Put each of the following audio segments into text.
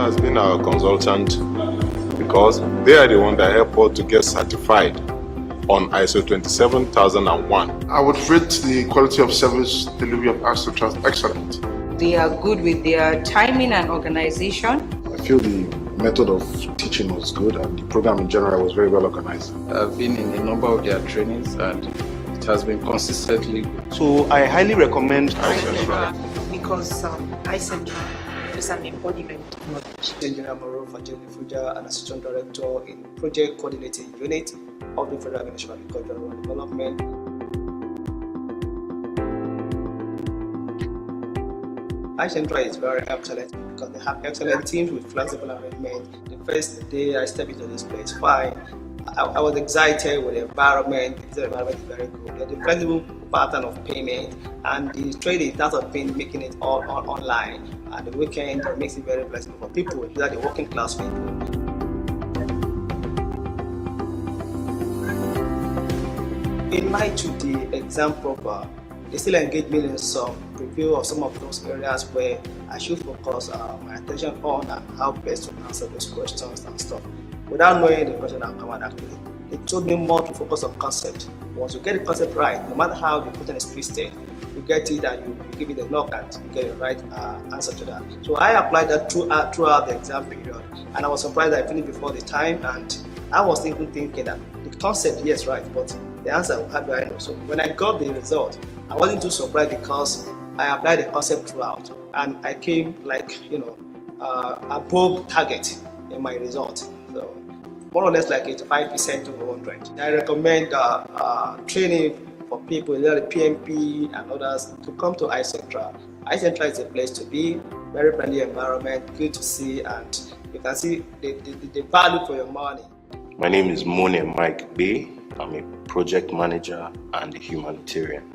has been our consultant because they are the one that help us to get certified on ISO 27001. I would rate the quality of service delivery of iCentra as excellent. They are good with their timing and organization. I feel the method of teaching was good and the program in general was very well organized. I've been in a number of their trainings and it has been consistently good. So I highly recommend iCentra because iCentra is an embodiment of knowledge. Engineer Moro Fajeli Fuja, an assistant director in project coordinating unit of the Federal Ministry of Agricultural and Development. iCentra is very excellent because they have excellent teams with flexible arrangement. The first day I stepped into this place, fine. I was excited with the environment. The environment is very good. The flexible pattern of payment and the trading that of paying, making it all online. And the weekend makes it very flexible for people, especially the working class people. In my 2D exam proper, they still engage me in some review of some of those areas where I should focus my attention on and how best to answer those questions and stuff. Without knowing the question that come out actually, they told me more to focus on concept. Once you get the concept right, no matter how the question is twisted, you get it and you give it a knock and you get the right answer to that. So I applied that throughout the exam period, and I was surprised that I finished before the time, and I was even thinking that the concept, yes, right, but the answer, how do I know? So when I got the result, I wasn't too surprised because I applied the concept throughout, and I came like, above target in my result. So more or less like 85% over 100. I recommend training for people, like PMP and others, to come to iCentra. iCentra is a place to be, very friendly environment, good to see, and you can see the value for your money. My name is Mone Mike Bay. I'm a project manager and a humanitarian.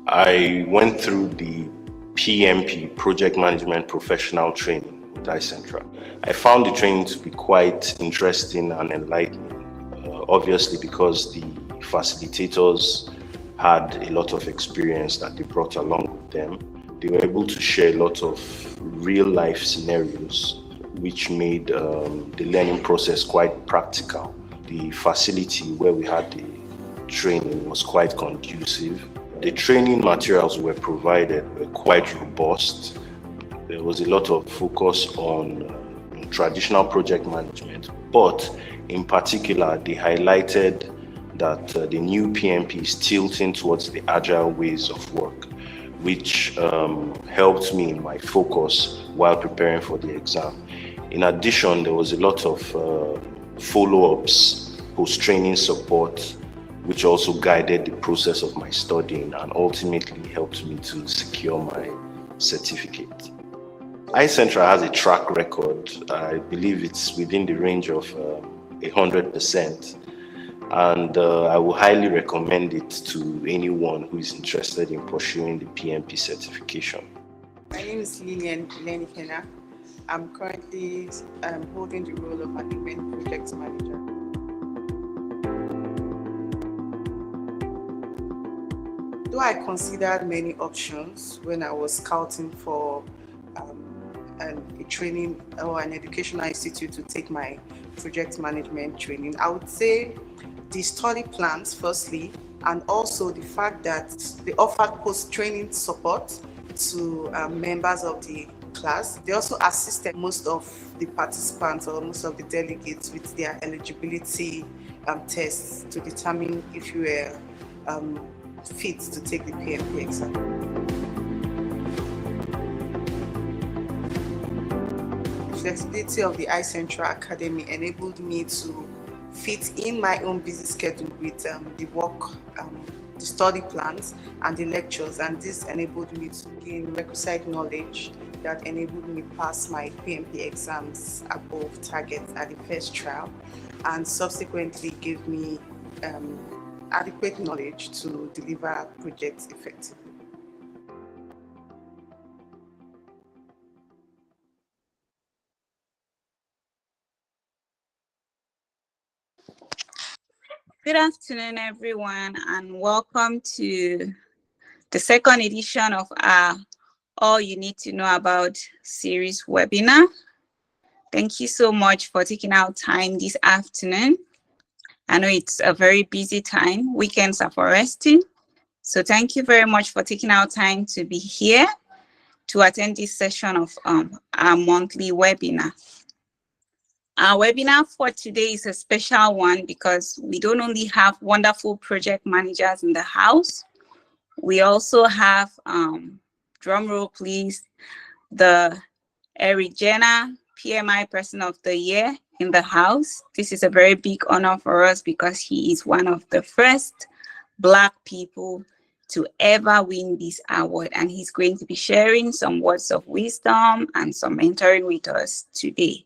I went through the PMP, Project Management Professional Training with iCentra. I found the training to be quite interesting and enlightening, obviously because the facilitators had a lot of experience that they brought along with them. They were able to share a lot of real-life scenarios, which made the learning process quite practical. The facility where we had the training was quite conducive. The training materials were provided were quite robust. There was a lot of focus on traditional project management, but in particular, they highlighted that the new PMP is tilting towards the agile ways of work, which helped me in my focus while preparing for the exam. In addition, there was a lot of follow-ups, post-training support, which also guided the process of my studying and ultimately helped me to secure my certificate. iCentra has a track record. I believe it's within the range of 100%, and I will highly recommend it to anyone who is interested in pursuing the PMP certification. My name is Lillian Lenikena. I'm currently holding the role of an event project manager. Though I considered many options when I was scouting for a training or an educational institute to take my project management training, I would say the study plans firstly, and also the fact that they offered post-training support to members of the class. They also assisted most of the participants or most of the delegates with their eligibility tests to determine if you were fit to take the PMP exam. The flexibility of the iCentra Academy enabled me to fit in my own busy schedule with the work, the study plans and the lectures, and this enabled me to gain requisite knowledge that enabled me pass my PMP exams above target at the first trial, and subsequently gave me adequate knowledge to deliver projects effectively. Good afternoon, everyone, and welcome to the second edition of our All You Need to Know About series webinar. Thank you so much for taking out time this afternoon. I know it's a very busy time. Weekends are for resting. So thank you very much for taking out time to be here to attend this session of our monthly webinar. Our webinar for today is a special one because we don't only have wonderful project managers in the house, we also have, drum roll please, the Eric Jenner PMI Person of the Year in the house. This is a very big honor for us because he is one of the first Black people to ever win this award, and he's going to be sharing some words of wisdom and some mentoring with us today.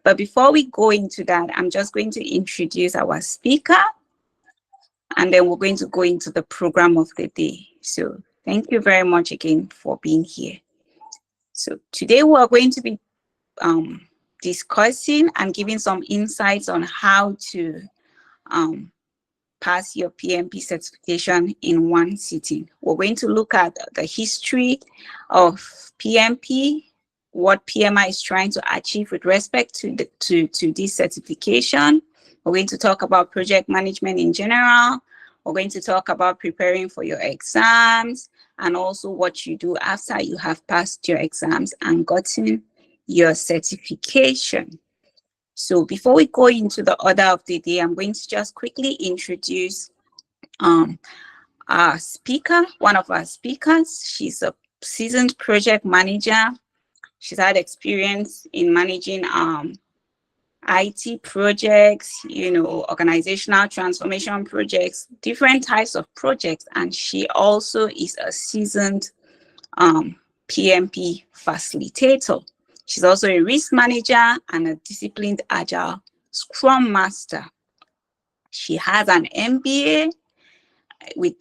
But before we go into that, I'm just going to introduce our speaker, and then we're going to go into the program of the day. So thank you very much again for being here. So today we're going to be discussing and giving some insights on how to pass your PMP certification in one sitting. We're going to look at the history of PMP, what PMI is trying to achieve with respect to this certification. We're going to talk about project management in general. We're going to talk about preparing for your exams and also what you do after you have passed your exams and gotten your certification. So before we go into the order of the day, I'm going to just quickly introduce our speaker, one of our speakers. She's a seasoned project manager. She's had experience in managing IT projects, organizational transformation projects, different types of projects, and she also is a seasoned PMP facilitator. She's also a risk manager and a disciplined agile scrum master. She has an MBA with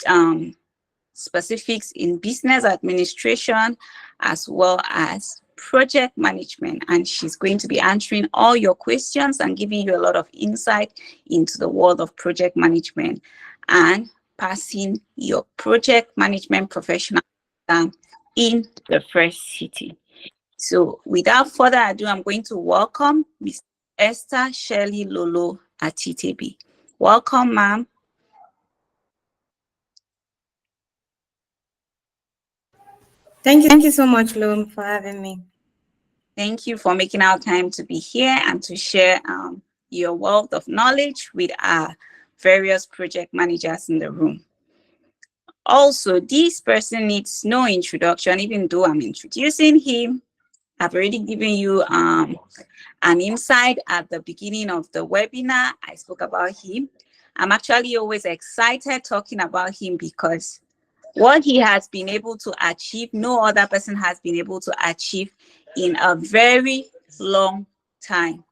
specifics in business administration as well as project management, and she's going to be answering all your questions and giving you a lot of insight into the world of project management and passing your project management professional exam in the first sitting. So without further ado, I'm going to welcome Ms. Esther Lolo Atitebi. Welcome, ma'am. Thank you so much, Lum, for having me. Thank you for making our time to be here and to share your wealth of knowledge with our various project managers in the room. Also, this person needs no introduction, even though I'm introducing him. I've already given you an insight at the beginning of the webinar. I spoke about him. I'm actually always excited talking about him because what he has been able to achieve, no other person has been able to achieve in a very long time.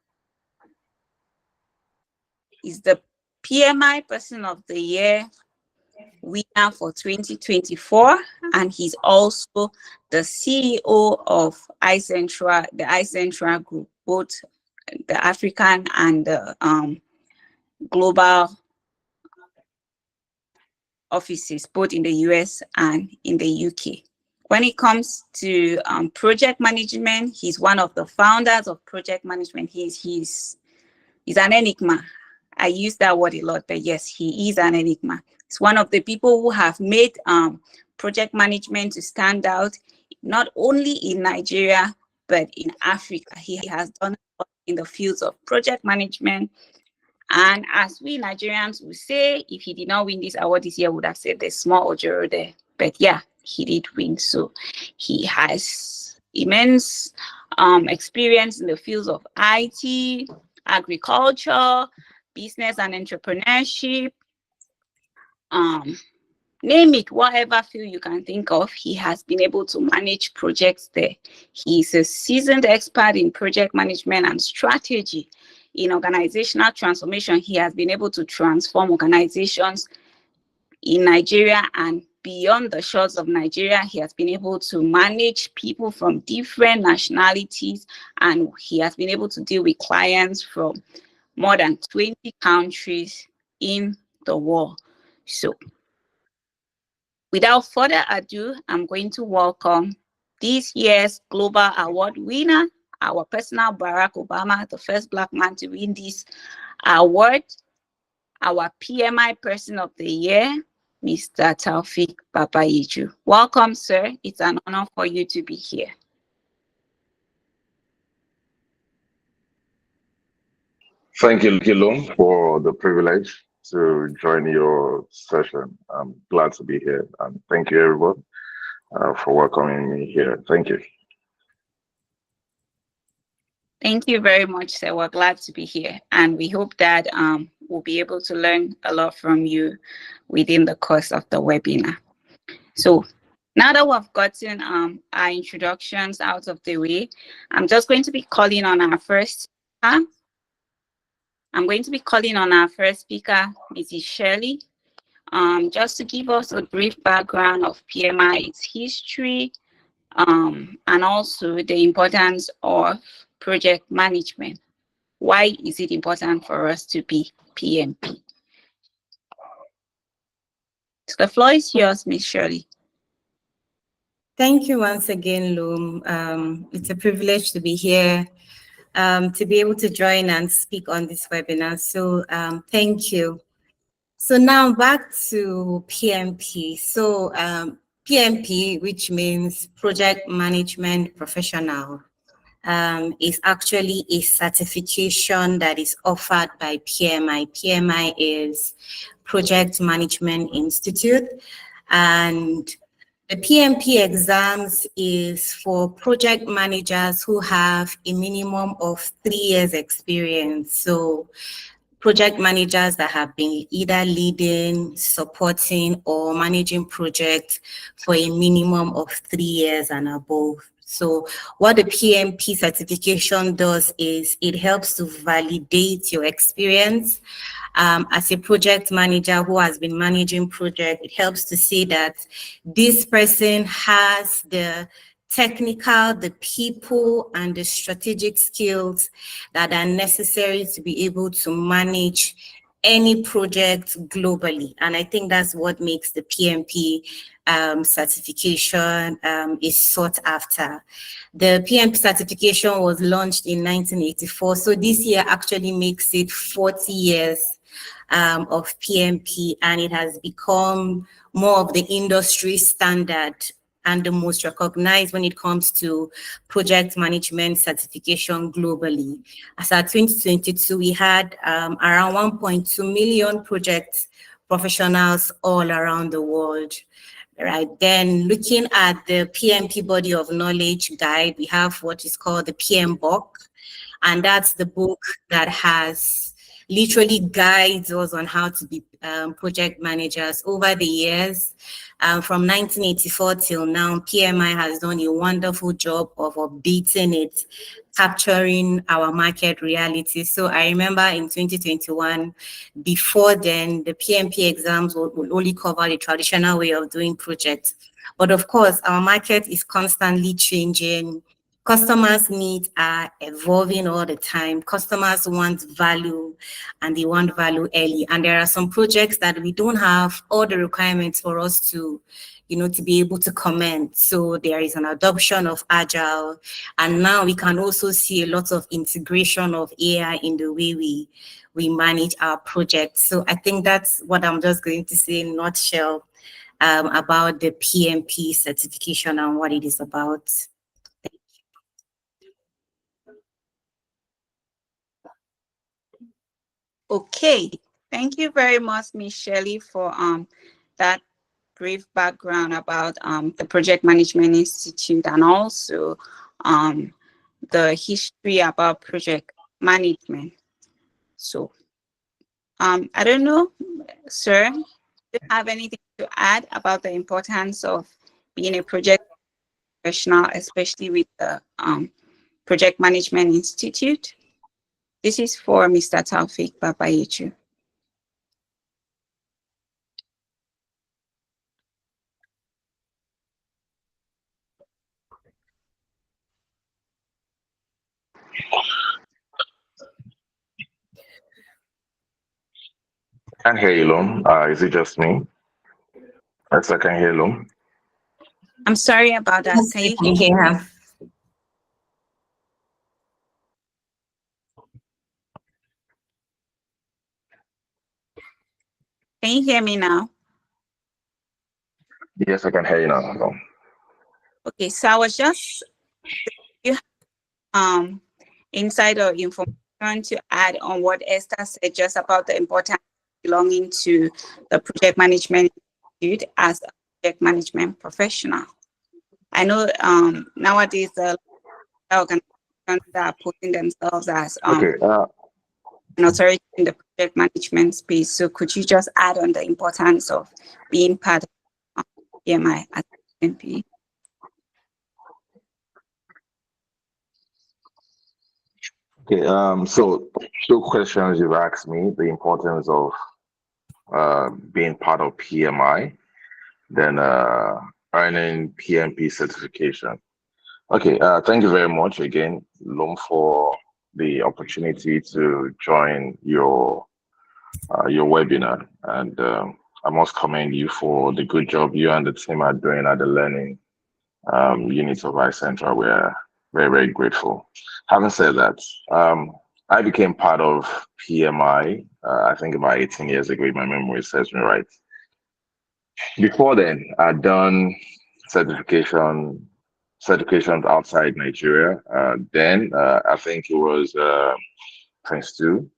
He's the PMI Person of the Year winner for 2024, and he's also the CEO of iCentra, the iCentra group, both the African and the global offices, both in the US and in the UK. When it comes to project management, he's one of the founders of project management. He's an enigma. I use that word a lot, but yes, he is an enigma. He's one of the people who have made project management to stand out, not only in Nigeria, but in Africa. He has done a lot in the fields of project management. And as we Nigerians will say, if he did not win this award this year, would have said there's small ojoro there. But yeah, he did win. So he has immense experience in the fields of IT, agriculture, business and entrepreneurship, name it, whatever field you can think of, he has been able to manage projects there. He's a seasoned expert in project management and strategy. In organizational transformation, he has been able to transform organizations in Nigeria and beyond the shores of Nigeria. He has been able to manage people from different nationalities, and he has been able to deal with clients from more than 20 countries in the world. So without further ado, I'm going to welcome this year's Global Award winner our personal Barack Obama, the first Black man to win this award, our PMI Person of the Year, Mr. Taopheek BABAYEJU. Welcome, sir. It's an honor for you to be here. Thank you, Lum, for the privilege to join your session. I'm glad to be here, and thank you, everyone, for welcoming me here. Thank you. Thank you very much, sir. We're glad to be here, and we hope that we'll be able to learn a lot from you within the course of the webinar. So now that we've gotten our introductions out of the way, I'm just going to be calling on our first speaker. I'm going to be calling on our first speaker, Mrs. Shirley, just to give us a brief background of PMI, its history, and also the importance of project management. Why is it important for us to be PMP? So the floor is yours, Ms. Shirley. Thank you once again, Lum. It's a privilege to be here, to be able to join and speak on this webinar. So thank you. So now back to PMP. So PMP, which means Project Management Professional, is actually a certification that is offered by PMI. PMI is Project Management Institute, and the PMP exams is for project managers who have a minimum of 3 years experience. So project managers that have been either leading, supporting, or managing projects for a minimum of 3 years and above. So what the PMP certification does is it helps to validate your experience as a project manager who has been managing projects. It helps to say that this person has the technical, the people, and the strategic skills that are necessary to be able to manage any project globally. And I think that's what makes the PMP certification is sought after. The PMP certification was launched in 1984. So this year actually makes it 40 years of PMP, and it has become more of the industry standard and the most recognized when it comes to project management certification globally. As at 2022, we had around 1.2 million project professionals all around the world. Right, then looking at the PMP body of knowledge guide, we have what is called the PM book, and that's the book that has literally guides us on how to be project managers. Over the years, from 1984 till now, PMI has done a wonderful job of updating it, capturing our market reality. So I remember in 2021, before then, the PMP exams would only cover the traditional way of doing projects. But of course, our market is constantly changing. Customers' needs are evolving all the time. Customers want value, and they want value early. And there are some projects that we don't have all the requirements for us to, to be able to comment. So there is an adoption of Agile. And now we can also see a lot of integration of AI in the way we manage our projects. So I think that's what I'm just going to say in a nutshell about the PMP certification and what it is about. Okay, thank you very much, Ms. Shirley, for that brief background about the Project Management Institute and also the history about project management. So I don't know, sir, do you have anything to add about the importance of being a project professional, especially with the Project Management Institute? This is for Mr. Taopheek BABAYEJU. I can't hear you, Lum. Is it just me? Yes, I can hear Lum. I'm sorry about that. Can you hear me? Can you hear me now? Yes, I can hear you now. Okay, so I was just insight or information to add on what Esther said just about the importance of belonging to the project management institute as a project management professional. I know nowadays the organizations that are putting themselves as an authority in the project management space. So could you just add on the importance of being part of PMI at PMP? Okay, so 2 questions you've asked me: the importance of being part of PMI, then earning PMP certification. Okay, thank you very much again, Lum, for the opportunity to join your webinar, and I must commend you for the good job you and the team are doing at the learning units of iCentra. We're very, very grateful. Having said that, I became part of PMI, I think about 18 years ago, if my memory serves me right. Before then, I'd done certifications outside Nigeria. Then I think it was Prince 2.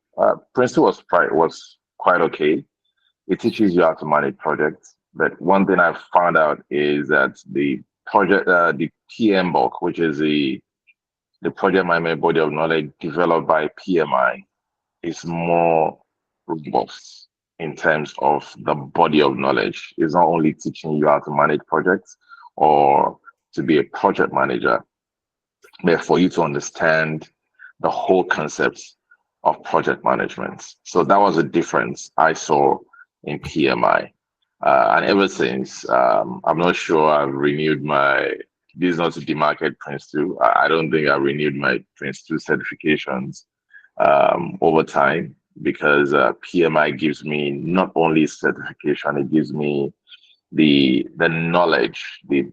Prince 2 was quite okay. It teaches you how to manage projects. But one thing I found out is that the PMBOK, which is the project management body of knowledge developed by PMI, is more robust in terms of the body of knowledge. It's not only teaching you how to manage projects or to be a project manager, but for you to understand the whole concepts of project management. So that was a difference I saw in PMI. And ever since, I'm not sure I've renewed this is not to demarket Prince 2. I don't think I renewed my Prince 2 certifications over time, because PMI gives me not only certification, it gives me the knowledge, the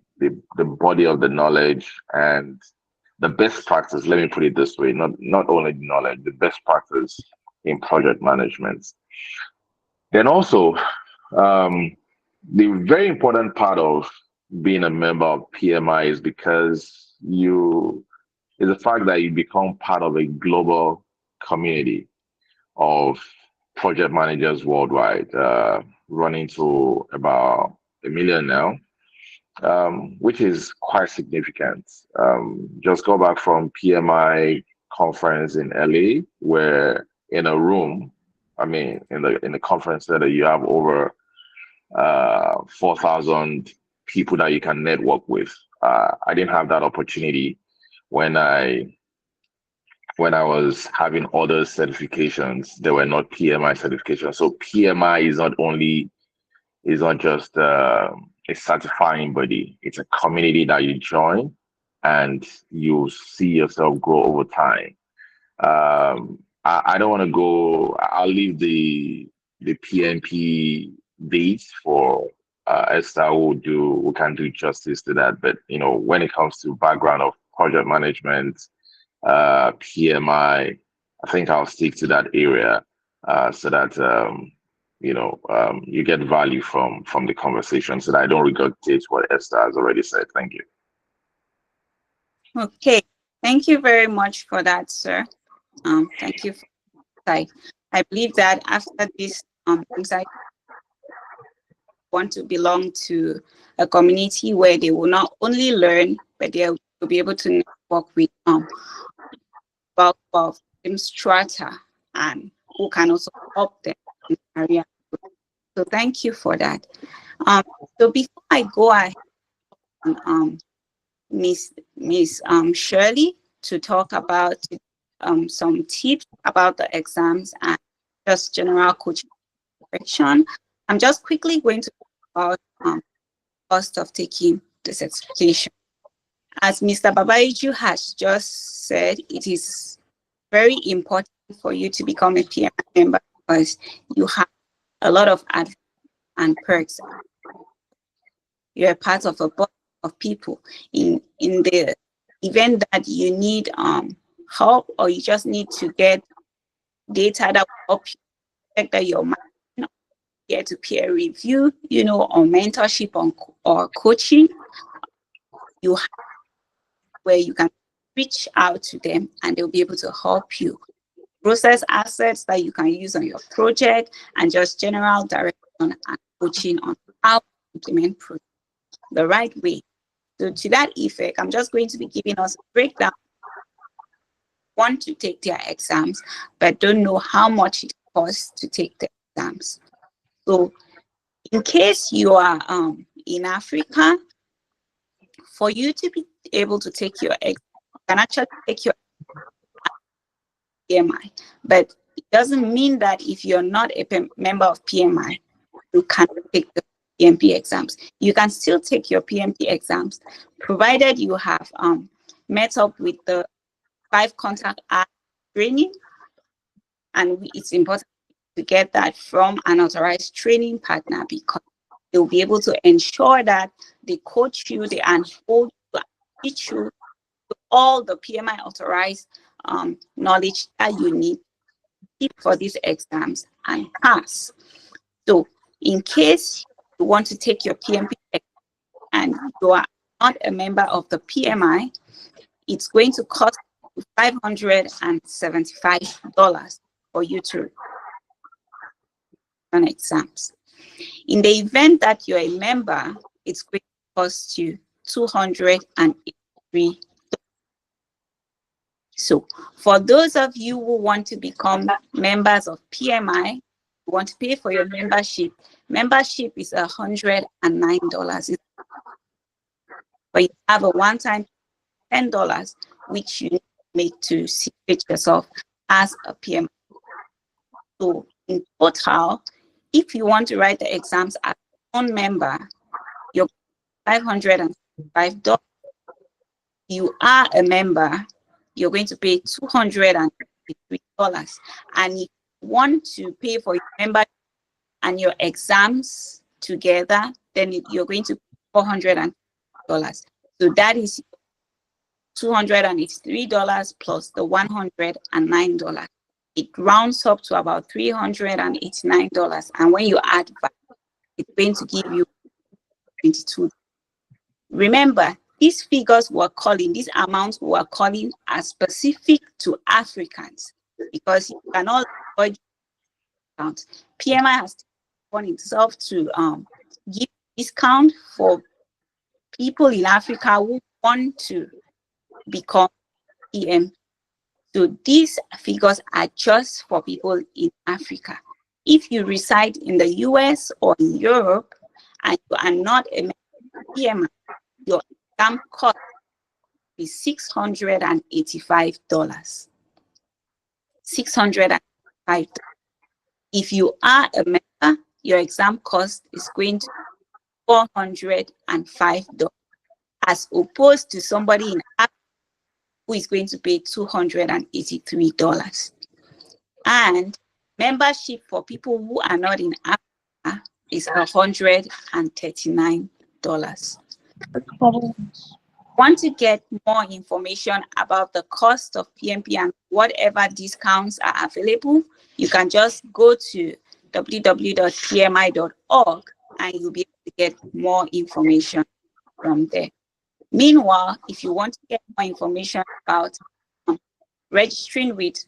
body of the knowledge, and the best practice. Let me put it this way: not only the knowledge, the best practice in project management. Then also, the very important part of being a member of PMI is because is the fact that you become part of a global community of project managers worldwide, running to about 1 million now, which is quite significant. Just go back from PMI conference in LA, where in a room, in the conference center, you have over 4,000 people that you can network with. I didn't have that opportunity when I was having other certifications. They were not PMI certifications. So PMI is not just a certifying body. It's a community that you join and you see yourself grow over time. I don't want to go. I'll leave the PMP dates for Esther, who can do justice to that. But when it comes to background of project management, PMI, I think I'll stick to that area so that you get value from the conversation, so that I don't regurgitate what Esther has already said. Thank you. Okay, thank you very much for that, sir. Thank you. I believe that after this insight, want to belong to a community where they will not only learn, but they will be able to network with bulk of strata and who can also help them in the area. So thank you for that. So before I go ahead, Miss Shirley, to talk about some tips about the exams and just general coaching direction, I'm just quickly going to talk about cost of taking the certification. As Mr. Babayeju has just said, it is very important for you to become a PMI member because you have a lot of advantages and perks. You're a part of a body of people in the event that you need help, or you just need to get data that will help you check that your mind peer-to-peer review, you know, or mentorship or coaching, you have where you can reach out to them and they'll be able to help you process assets that you can use on your project, and just general direction and coaching on how to implement projects the right way. So to that effect, I'm just going to be giving us a breakdown. Want to take their exams, but don't know how much it costs to take the exams. So in case you are in Africa, for you to be able to take your exam, you can actually take your PMI, but it doesn't mean that if you're not a member of PMI, you can't take the PMP exams. You can still take your PMP exams, provided you have met up with the 5 contact training, and it's important to get that from an authorized training partner, because they'll be able to ensure that they coach you, they unfold you, teach you all the PMI authorized knowledge that you need for these exams and pass. So in case you want to take your PMP and you are not a member of the PMI, it's going to cost $575 for you to run exams. In the event that you're a member, it's going to cost you $283. So for those of you who want to become members of PMI, you want to pay for your membership. Membership is $109. But you have a one-time $10, which you make to situate yourself as a PMI. So in total, if you want to write the exams as your own member, you're $505. You are a member, you're going to pay $253. And if you want to pay for your membership and your exams together, then you're going to pay $400. So that is $283 plus the $109. It rounds up to about $389. And when you add back, it's going to give you $22. Remember, these figures we're calling, these amounts we're calling, are specific to Africans, because you cannot avoid discount. PMI has taken itself to give discount for people in Africa who want to become PMP. So these figures are just for people in Africa. If you reside in the US or in Europe and you are not a member of PMI, your exam cost is $685. $685. If you are a member, your exam cost is going to be $405, as opposed to somebody in Africa who is going to pay $283. And membership for people who are not in Africa is $139. Want to get more information about the cost of PMP and whatever discounts are available, you can just go to www.pmi.org and you'll be able to get more information from there. Meanwhile, if you want to get more information about registering with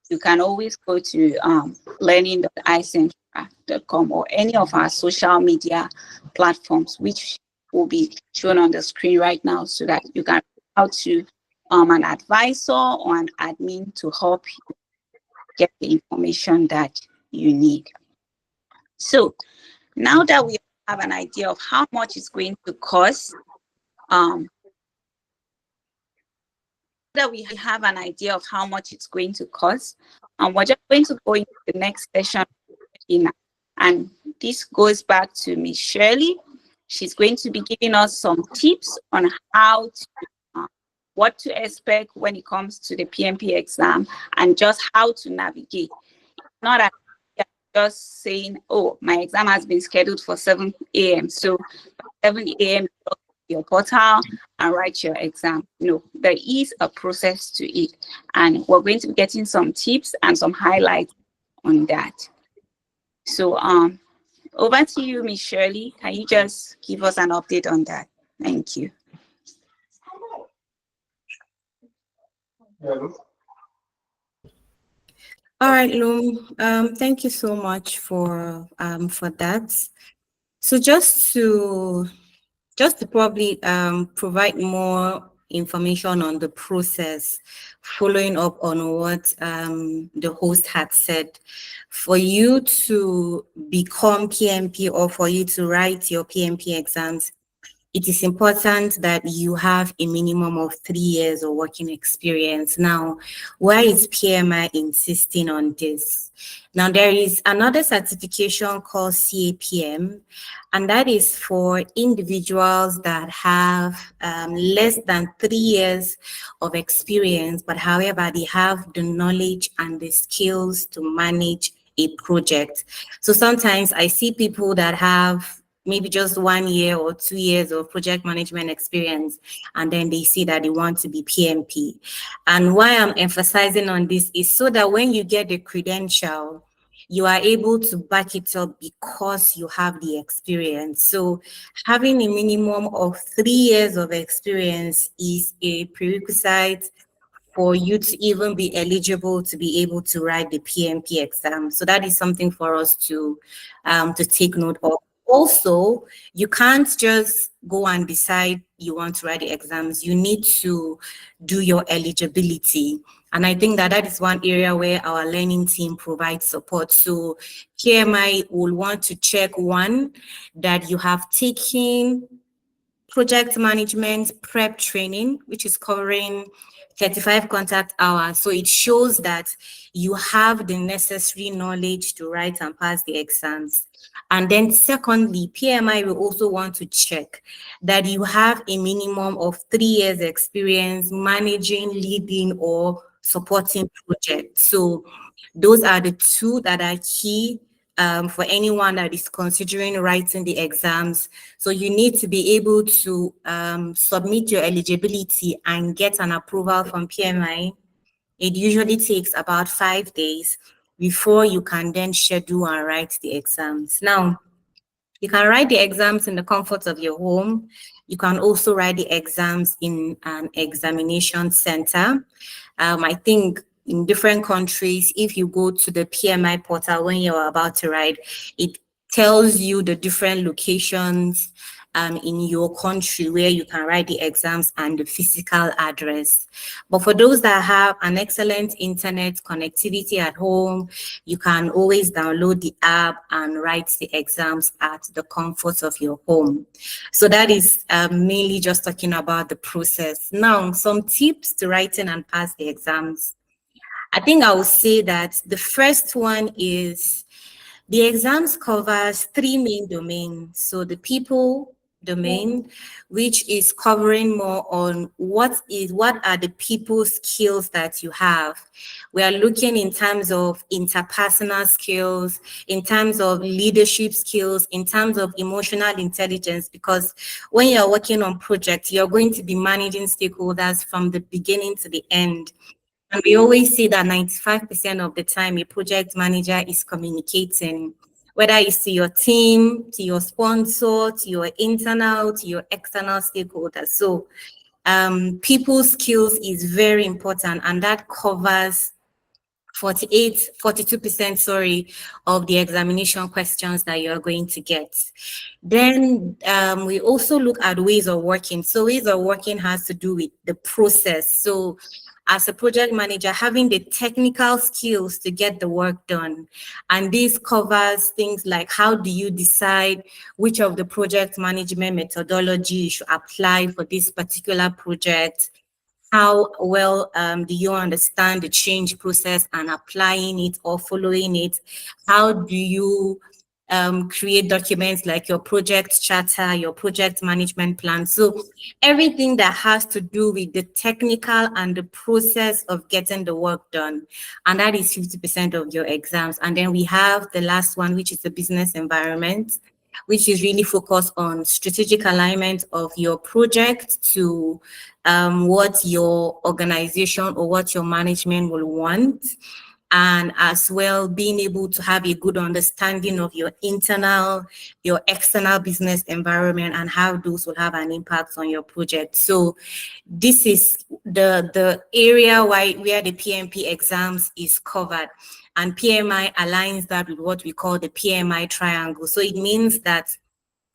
you can always go to learning.icentra.com or any of our social media platforms, which will be shown on the screen right now, so that you can reach out to an advisor or an admin to help you get the information that you need. So now that we have an idea of how much it's going to cost, we're just going to go into the next session. And this goes back to Ms. Shirley. She's going to be giving us some tips on how to, what to expect when it comes to the PMP exam and just how to navigate. It's not just saying, oh, my exam has been scheduled for 7 a.m. So 7 a.m. your portal and write your exam. No, there is a process to it. And we're going to be getting some tips and some highlights on that. So over to you, Ms. Shirley. Can you just give us an update on that? Thank you. All right, Lum. Thank you so much for that. So just to probably provide more information on the process, following up on what the host had said, for you to become PMP or for you to write your PMP exams, it is important that you have a minimum of 3 years of working experience. Now, why is PMI insisting on this? Now, there is another certification called CAPM, and that is for individuals that have less than 3 years of experience, but however, they have the knowledge and the skills to manage a project. So sometimes I see people that have maybe just 1 year or 2 years of project management experience, and then they see that they want to be PMP. And why I'm emphasizing on this is so that when you get the credential, you are able to back it up because you have the experience. So having a minimum of 3 years of experience is a prerequisite for you to even be eligible to be able to write the PMP exam. So that is something for us to take note of. Also, you can't just go and decide you want to write the exams. You need to do your eligibility. And I think that that is one area where our learning team provides support. So PMI will want to check, one, that you have taken project management prep training, which is covering 35 contact hours. So it shows that you have the necessary knowledge to write and pass the exams. And then secondly, PMI will also want to check that you have a minimum of 3 years experience managing, leading, or supporting projects. So those are the two that are key for anyone that is considering writing the exams. So you need to be able to submit your eligibility and get an approval from PMI. It usually takes about 5 days before you can then schedule and write the exams. Now, you can write the exams in the comfort of your home. You can also write the exams in an examination center. I think in different countries, if you go to the PMI portal when you're about to write, it tells you the different locations in your country where you can write the exams and the physical address. But for those that have an excellent internet connectivity at home, you can always download the app and write the exams at the comfort of your home. So that is mainly just talking about the process. Now, some tips to writing and pass the exams. I think I will say that the first one is the exams covers 3 main domains. So the people domain, which is covering more on what are the people skills that you have. We are looking in terms of interpersonal skills, in terms of leadership skills, in terms of emotional intelligence, because when you're working on projects, you're going to be managing stakeholders from the beginning to the end. And we always say that 95% of the time a project manager is communicating, whether it's to your team, to your sponsor, to your internal, to your external stakeholders. So people skills is very important, and that covers 42%, sorry, of the examination questions that you're going to get. Then we also look at ways of working. So ways of working has to do with the process. So as a project manager, having the technical skills to get the work done. And this covers things like how do you decide which of the project management methodology you should apply for this particular project? How well do you understand the change process and applying it or following it? How do you create documents like your project charter, your project management plan? So everything that has to do with the technical and the process of getting the work done. And that is 50% of your exams. And then we have the last one, which is the business environment, which is really focused on strategic alignment of your project to what your organization or what your management will want. and as well being able to have a good understanding of your internal, your external business environment and how those will have an impact on your project. So this is the area where the PMP exams is covered, and PMI aligns that with what we call the PMI triangle. So it means that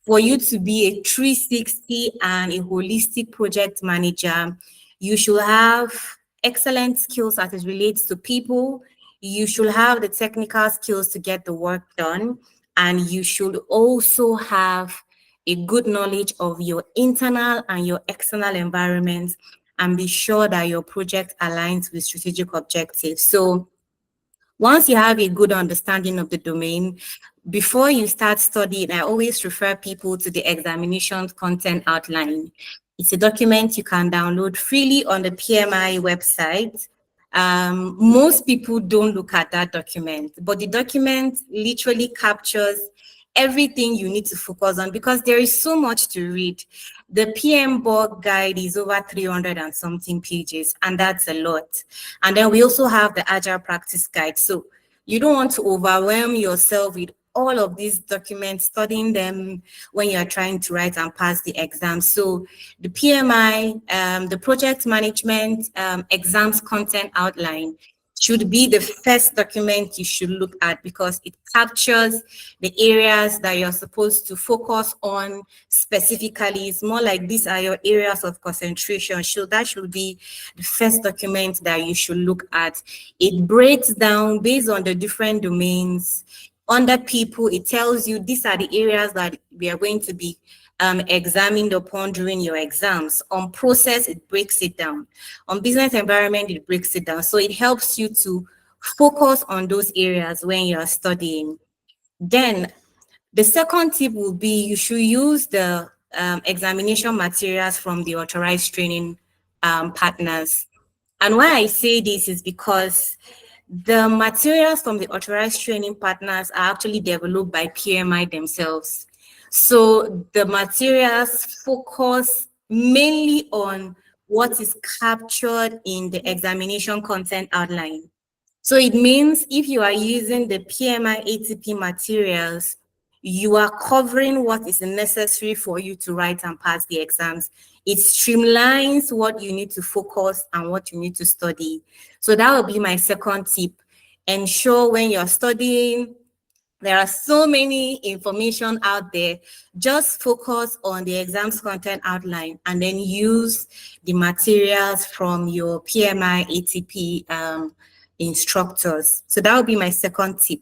for you to be a 360 and a holistic project manager, you should have excellent skills as it relates to people. You should have the technical skills to get the work done. And you should also have a good knowledge of your internal and your external environment, and be sure that your project aligns with strategic objectives. So once you have a good understanding of the domain, before you start studying, I always refer people to the examination content outline. It's a document you can download freely on the PMI website. Most people don't look at that document, but the document literally captures everything you need to focus on, because there is so much to read. The PMBOK guide is over 300 and something pages, and that's a lot. And then we also have the Agile Practice Guide. So you don't want to overwhelm yourself with all of these documents, studying them when you're trying to write and pass the exam. So the PMI, the project management exams content outline should be the first document you should look at, because it captures the areas that you're supposed to focus on specifically. It's more like these are your areas of concentration. So that should be the first document that you should look at. It breaks down based on the different domains. Under people, it tells you these are the areas that we are going to be examined upon during your exams. On process, it breaks it down. On business environment, it breaks it down. So it helps you to focus on those areas when you're studying. Then the second tip will be you should use the examination materials from the authorized training partners. And why I say this is because the materials from the authorized training partners are actually developed by PMI themselves. So the materials focus mainly on what is captured in the examination content outline. So it means if you are using the PMI ATP materials, you are covering what is necessary for you to write and pass the exams. It streamlines what you need to focus and what you need to study. So that will be my second tip. Ensure when you're studying, there are so many information out there. Just focus on the exams content outline and then use the materials from your PMI ATP instructors. So that would be my second tip.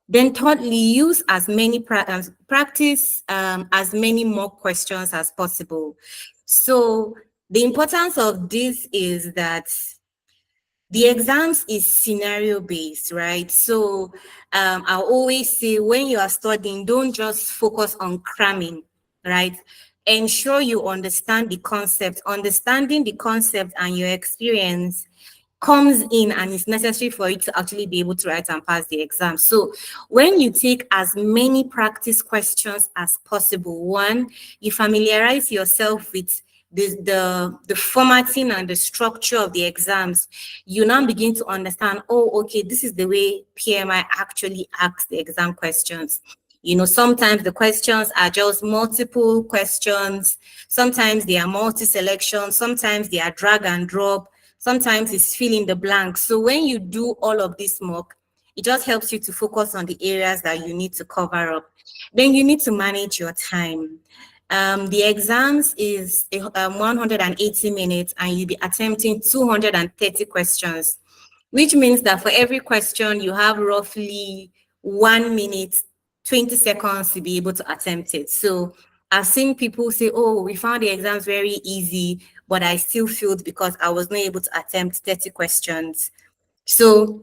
Then thirdly, use as many practice as many more questions as possible. So the importance of this is that the exams is scenario based, right? So I always say when you are studying, don't just focus on cramming, right? Ensure you understand the concept. Understanding the concept and your experience comes in and is necessary for you to actually be able to write and pass the exam. So when you take as many practice questions as possible, one, you familiarize yourself with the formatting and the structure of the exams. You now begin to understand, oh, okay, this is the way PMI actually asks the exam questions. You know, sometimes the questions are just multiple questions. Sometimes they are multi-selection. Sometimes they are drag and drop. Sometimes it's fill in the blanks. So when you do all of this mock, it just helps you to focus on the areas that you need to cover up. Then you need to manage your time. The exams is 180 minutes and you'll be attempting 230 questions, which means that for every question you have roughly 1 minute, 20 seconds to be able to attempt it. So I've seen people say, oh, we found the exams very easy, but I still failed because I was not able to attempt 30 questions. So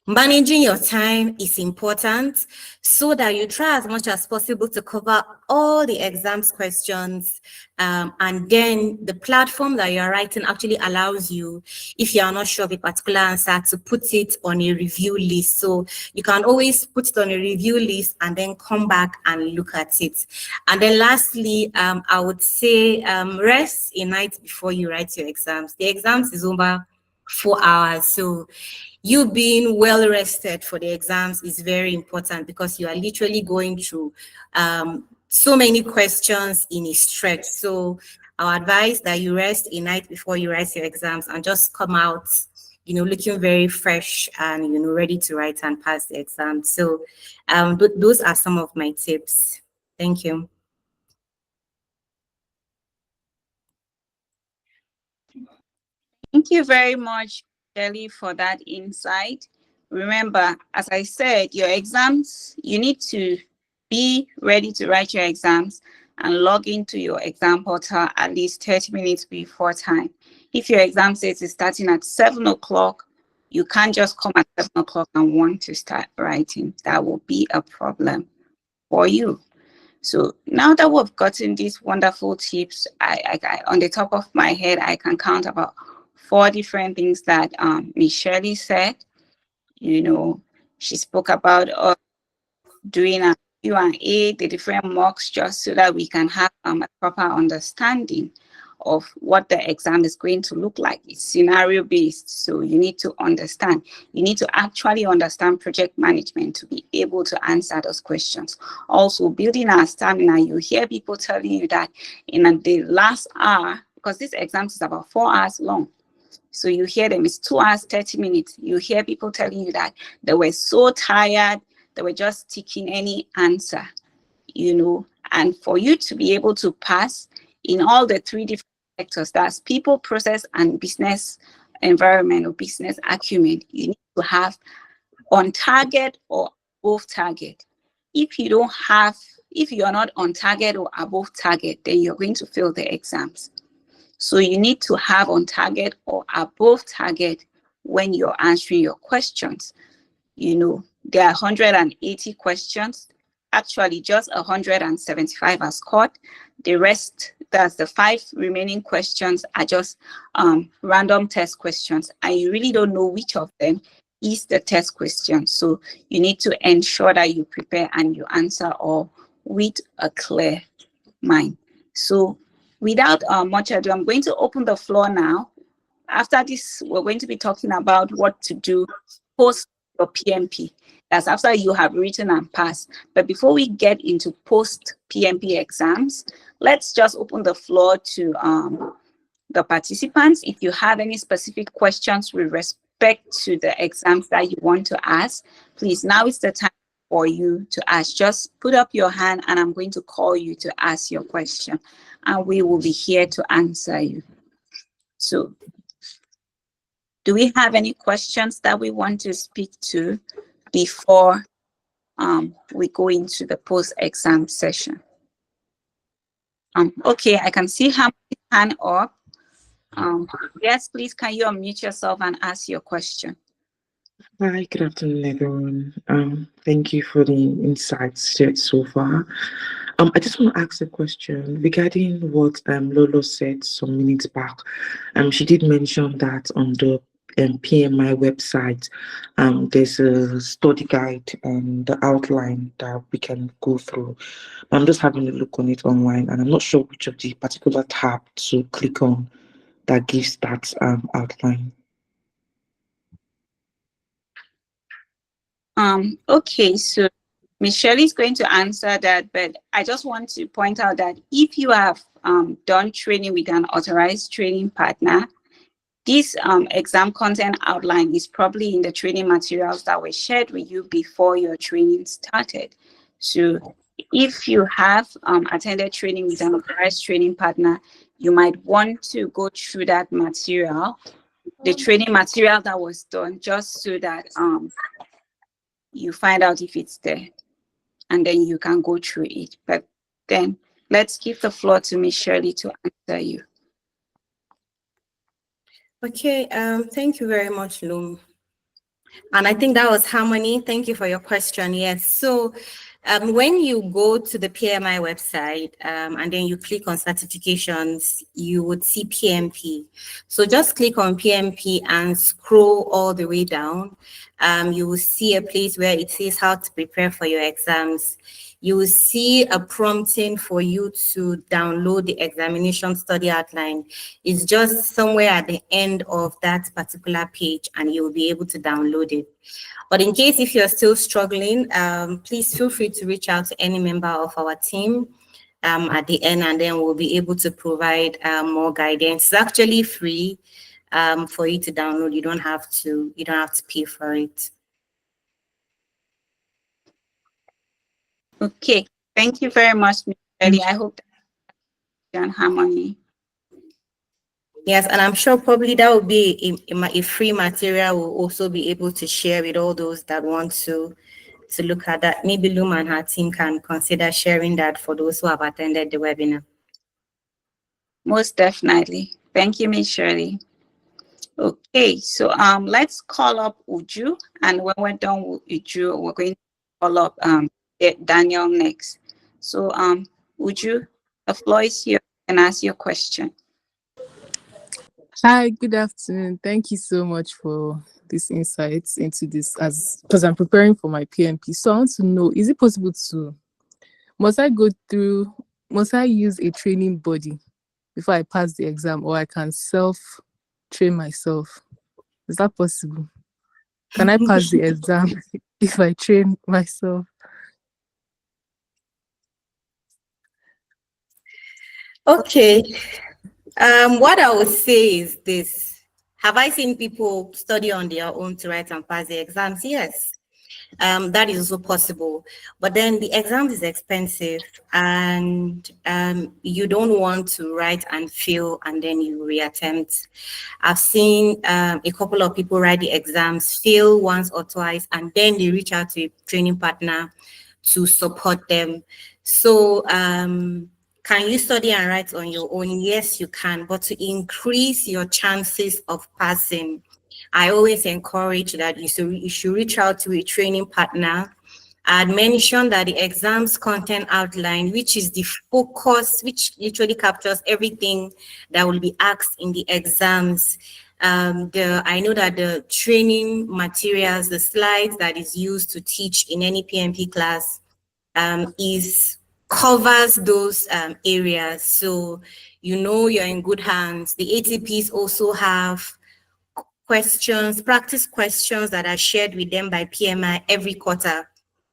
managing your time is important so that you try as much as possible to cover all the exams questions. And then the platform that you're writing actually allows you, if you are not sure of a particular answer, to put it on a review list. So you can always put it on a review list and then come back and look at it. And then lastly, I would say rest a night before you write your exams. The exams is over 4 hours. So you being well rested for the exams is very important, because you are literally going through so many questions in a stretch. So our advice that you rest a night before you write your exams and just come out, you know, looking very fresh and, you know, ready to write and pass the exam. So those are some of my tips. Thank you. Thank you very much, Shelley, for that insight. Remember, as I said, your exams, you need to be ready to write your exams and log into your exam portal at least 30 minutes before time. If your exam says it's starting at 7 o'clock, you can't just come at 7 o'clock and want to start writing. That will be a problem for you. So now that we've gotten these wonderful tips, I on the top of my head, I can count about 4 different things that Ms. Shirley said. You know, she spoke about doing a Q&A, the different mocks, just so that we can have a proper understanding of what the exam is going to look like. It's scenario based, so you need to understand. You need to actually understand project management to be able to answer those questions. Also, building our stamina. You hear people telling you that in the last hour, because this exam is about 4 hours long, so you hear them, it's 2 hours, 30 minutes. You hear people telling you that they were so tired, they were just ticking any answer, you know. And for you to be able to pass in all the 3 different sectors, that's people, process, and business environment or business acumen, you need to have on target or above target. If you don't have, if you are not on target or above target, then you're going to fail the exams. So you need to have on target or above target when you're answering your questions. You know, there are 180 questions. Actually, just 175 are scored. The rest, that's the 5 remaining questions, are just random test questions. And you really don't know which of them is the test question. So you need to ensure that you prepare and you answer all with a clear mind. So without much ado, I'm going to open the floor now. After this, we're going to be talking about what to do post your PMP. That's after you have written and passed. But before we get into post PMP exams, let's just open the floor to the participants. If you have any specific questions with respect to the exams that you want to ask, please, now is the time for you to ask. Just put up your hand and I'm going to call you to ask your question, and we will be here to answer you. So, do we have any questions that we want to speak to before we go into the post-exam session? Okay, I can see her hand up. Yes, please, can you unmute yourself and ask your question? Hi, good afternoon, everyone. Thank you for the insights shared so far. I just want to ask a question regarding what Lolo said some minutes back. She did mention that on the PMI website, there's a study guide and the outline that we can go through. I'm just having a look on it online, and I'm not sure which of the particular tab to click on that gives that outline. Okay, so Michelle is going to answer that, but I just want to point out that if you have done training with an authorized training partner, this exam content outline is probably in the training materials that were shared with you before your training started. So if you have attended training with an authorized training partner, you might want to go through that material, the training material that was done, just so that you find out if it's there, and then you can go through it. But then let's give the floor to Ms. Shirley to answer you. Okay, thank you very much, Lum. And I think that was Harmony. Thank you for your question. Yes, so when you go to the PMI website and then you click on certifications, you would see PMP. So just click on PMP and scroll all the way down. You will see a place where it says how to prepare for your exams. you will see a prompting for you to download the examination study outline. It's just somewhere at the end of that particular page, and you will be able to download it. But in case if you're still struggling, please feel free to reach out to any member of our team at the end, and then we'll be able to provide more guidance. It's actually free for you to download. You don't have to pay for it. Okay, thank you very much, Ms. Shirley. I hope that on harmony. Yes, and I'm sure probably that will be a free material we'll also be able to share with all those that want to look at that. Maybe Lum and her team can consider sharing that for those who have attended the webinar. Most definitely. Thank you, Ms. Shirley. Okay, so let's call up Uju, and when we're done with Uju, we're going to call up Daniel next. So Uju, the floor is yours and ask your question. Hi, good afternoon. Thank you so much for this insights into this, because I'm preparing for my PMP. So I want to know, is it possible must I use a training body before I pass the exam, or I can self-train myself? Is that possible? Can I pass the exam if I train myself? Okay. What I would say is this. Have I seen people study on their own to write and pass the exams? Yes. That is also possible. But then the exam is expensive, and you don't want to write and fail and then you reattempt. I've seen a couple of people write the exams, fail once or twice, and then they reach out to a training partner to support them. So can you study and write on your own? Yes, you can. But to increase your chances of passing, I always encourage that you should reach out to a training partner. I had mentioned that the exams content outline, which is the focus, which literally captures everything that will be asked in the exams. I know that the training materials, the slides that is used to teach in any PMP class covers those areas. So you know you're in good hands. The ATPs also have practice questions that are shared with them by PMI every quarter.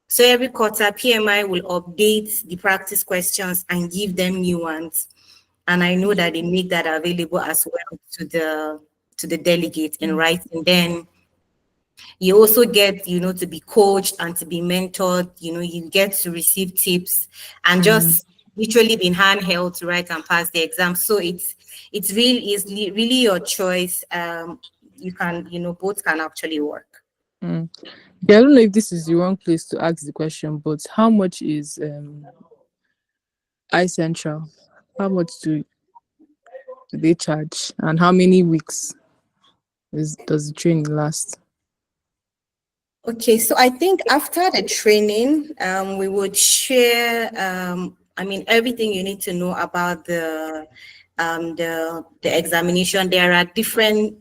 So every quarter, PMI will update the practice questions and give them new ones. And I know that they make that available as well to the delegates in writing. Then you also get, to be coached and to be mentored. You get to receive tips and just literally being handheld to write and pass the exam. So it's really your choice. You can, both can actually work. Yeah, I don't know if this is the wrong place to ask the question, but how much is iCentra? How much do they charge, and how many weeks does the training last? Okay, so I think after the training, we would share, everything you need to know about the examination. There are different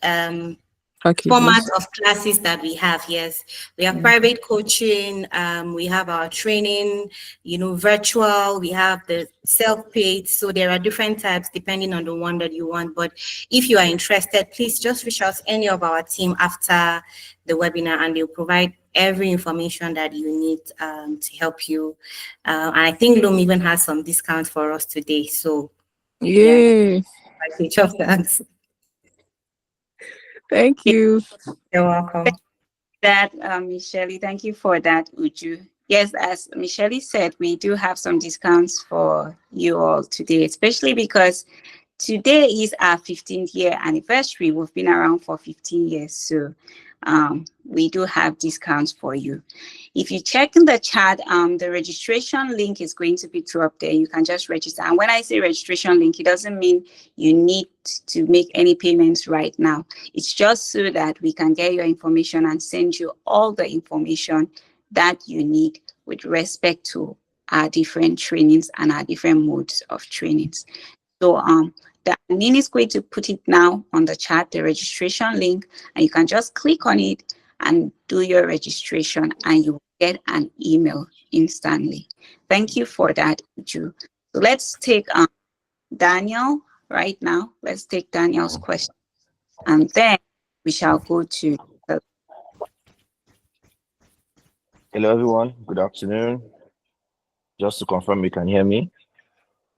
formats of classes that we have. Yes, we have private coaching, we have our training, virtual, we have the self-paced. So there are different types depending on the one that you want. But if you are interested, please just reach out to any of our team after the webinar, and they'll provide every information that you need to help you. And I think Lum even has some discounts for us today. So yeah. Thank you. You're welcome. Ms. Shirley, thank you for that, Uju. Yes, as Ms. Shirley said, we do have some discounts for you all today, especially because today is our 15th year anniversary. We've been around for 15 years, so we do have discounts for you. If you check in the chat, the registration link is going to be up there. You can just register. And when I say registration link, it doesn't mean you need to make any payments right now. It's just so that we can get your information and send you all the information that you need with respect to our different trainings and our different modes of trainings. So the admin is going to put it now on the chat, the registration link, and you can just click on it and do your registration, and you will get an email instantly. Thank you for that, Uju. So let's take Daniel right now. Let's take Daniel's question, and then we shall go to Hello, everyone. Good afternoon. Just to confirm, you can hear me?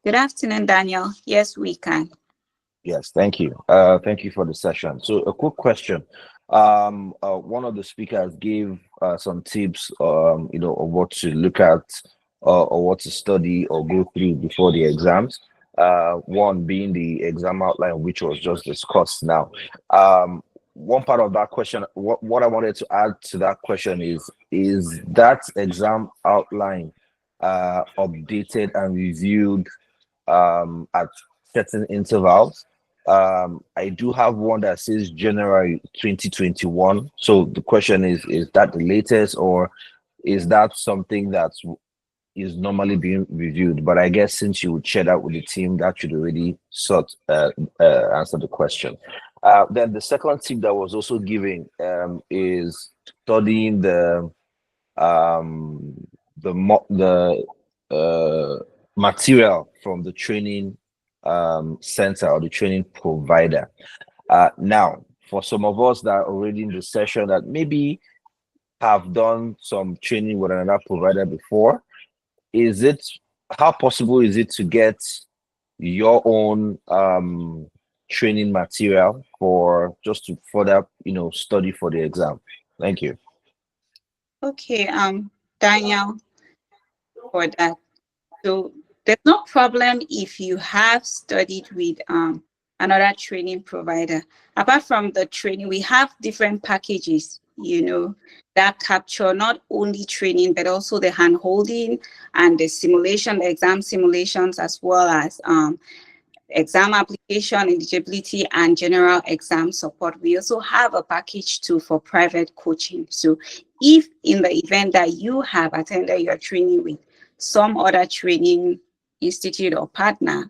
Good afternoon, Daniel. Yes, we can. Yes, thank you. Thank you for the session. So a quick question. One of the speakers gave some tips, of what to look at or what to study or go through before the exams. One being the exam outline, which was just discussed now. One part of that question, what I wanted to add to that question is that exam outline updated and reviewed at certain intervals? I do have one that says January 2021. So the question is that the latest, or is that something that is normally being reviewed? But I guess since you would share that with the team, that should already answer the question. Then the second tip that was also given is studying the material from the training center or the training provider. Now, for some of us that are already in the session that maybe have done some training with another provider before, how possible is it to get your own training material for just to further study for the exam? Thank you. Okay, Daniel, for that. So there's no problem if you have studied with another training provider. Apart from the training, we have different packages, that capture not only training, but also the hand-holding and the simulation, the exam simulations, as well as exam application, eligibility, and general exam support. We also have a package too for private coaching. So if in the event that you have attended your training with some other training institute or partner,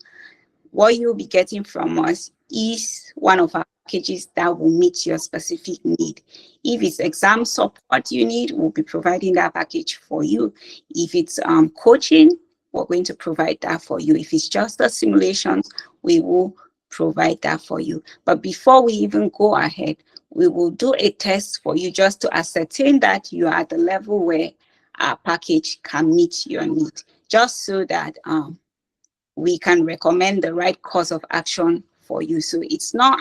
what you'll be getting from us is one of our packages that will meet your specific need. If it's exam support you need, we'll be providing that package for you. If it's coaching, we're going to provide that for you. If it's just the simulations, we will provide that for you. But before we even go ahead, we will do a test for you just to ascertain that you are at the level where our package can meet your need, just so that we can recommend the right course of action for you. So it's not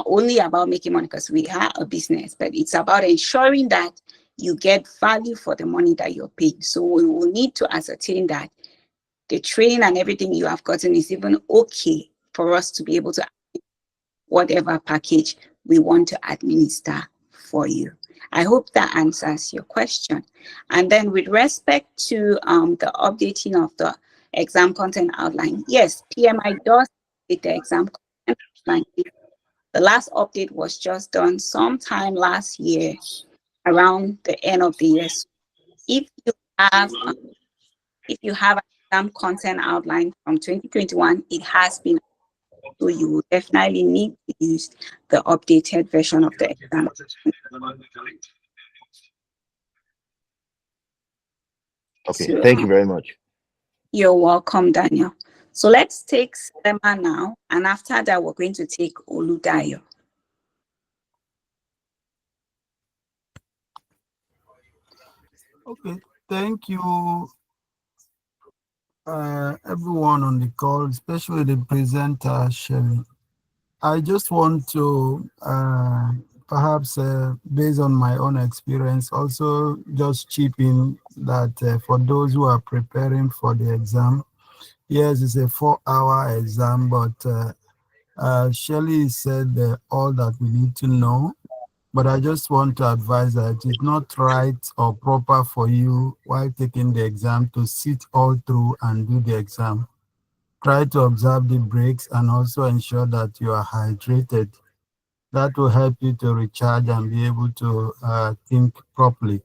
only about making money, because we are a business, but it's about ensuring that you get value for the money that you're paying. So we will need to ascertain that the training and everything you have gotten is even okay for us to be able to whatever package we want to administer for you. I hope that answers your question. And then with respect to the updating of the exam content outline, yes, PMI does update the exam content outline. The last update was just done sometime last year, around the end of the year. So if you have an exam content outline from 2021, it has been, so you will definitely need to use the updated version of the exam. Okay, so, thank you very much. You're welcome, Daniel. So let's take Selema now, and after that, we're going to take Oludayo. Okay, thank you, everyone on the call, especially the presenter, Shelly. I just want to perhaps, based on my own experience, also just chip in that for those who are preparing for the exam, yes, it's a 4-hour exam, but Shelly said all that we need to know. But I just want to advise that it's not right or proper for you while taking the exam to sit all through and do the exam. Try to observe the breaks and also ensure that you are hydrated. That will help you to recharge and be able to think properly,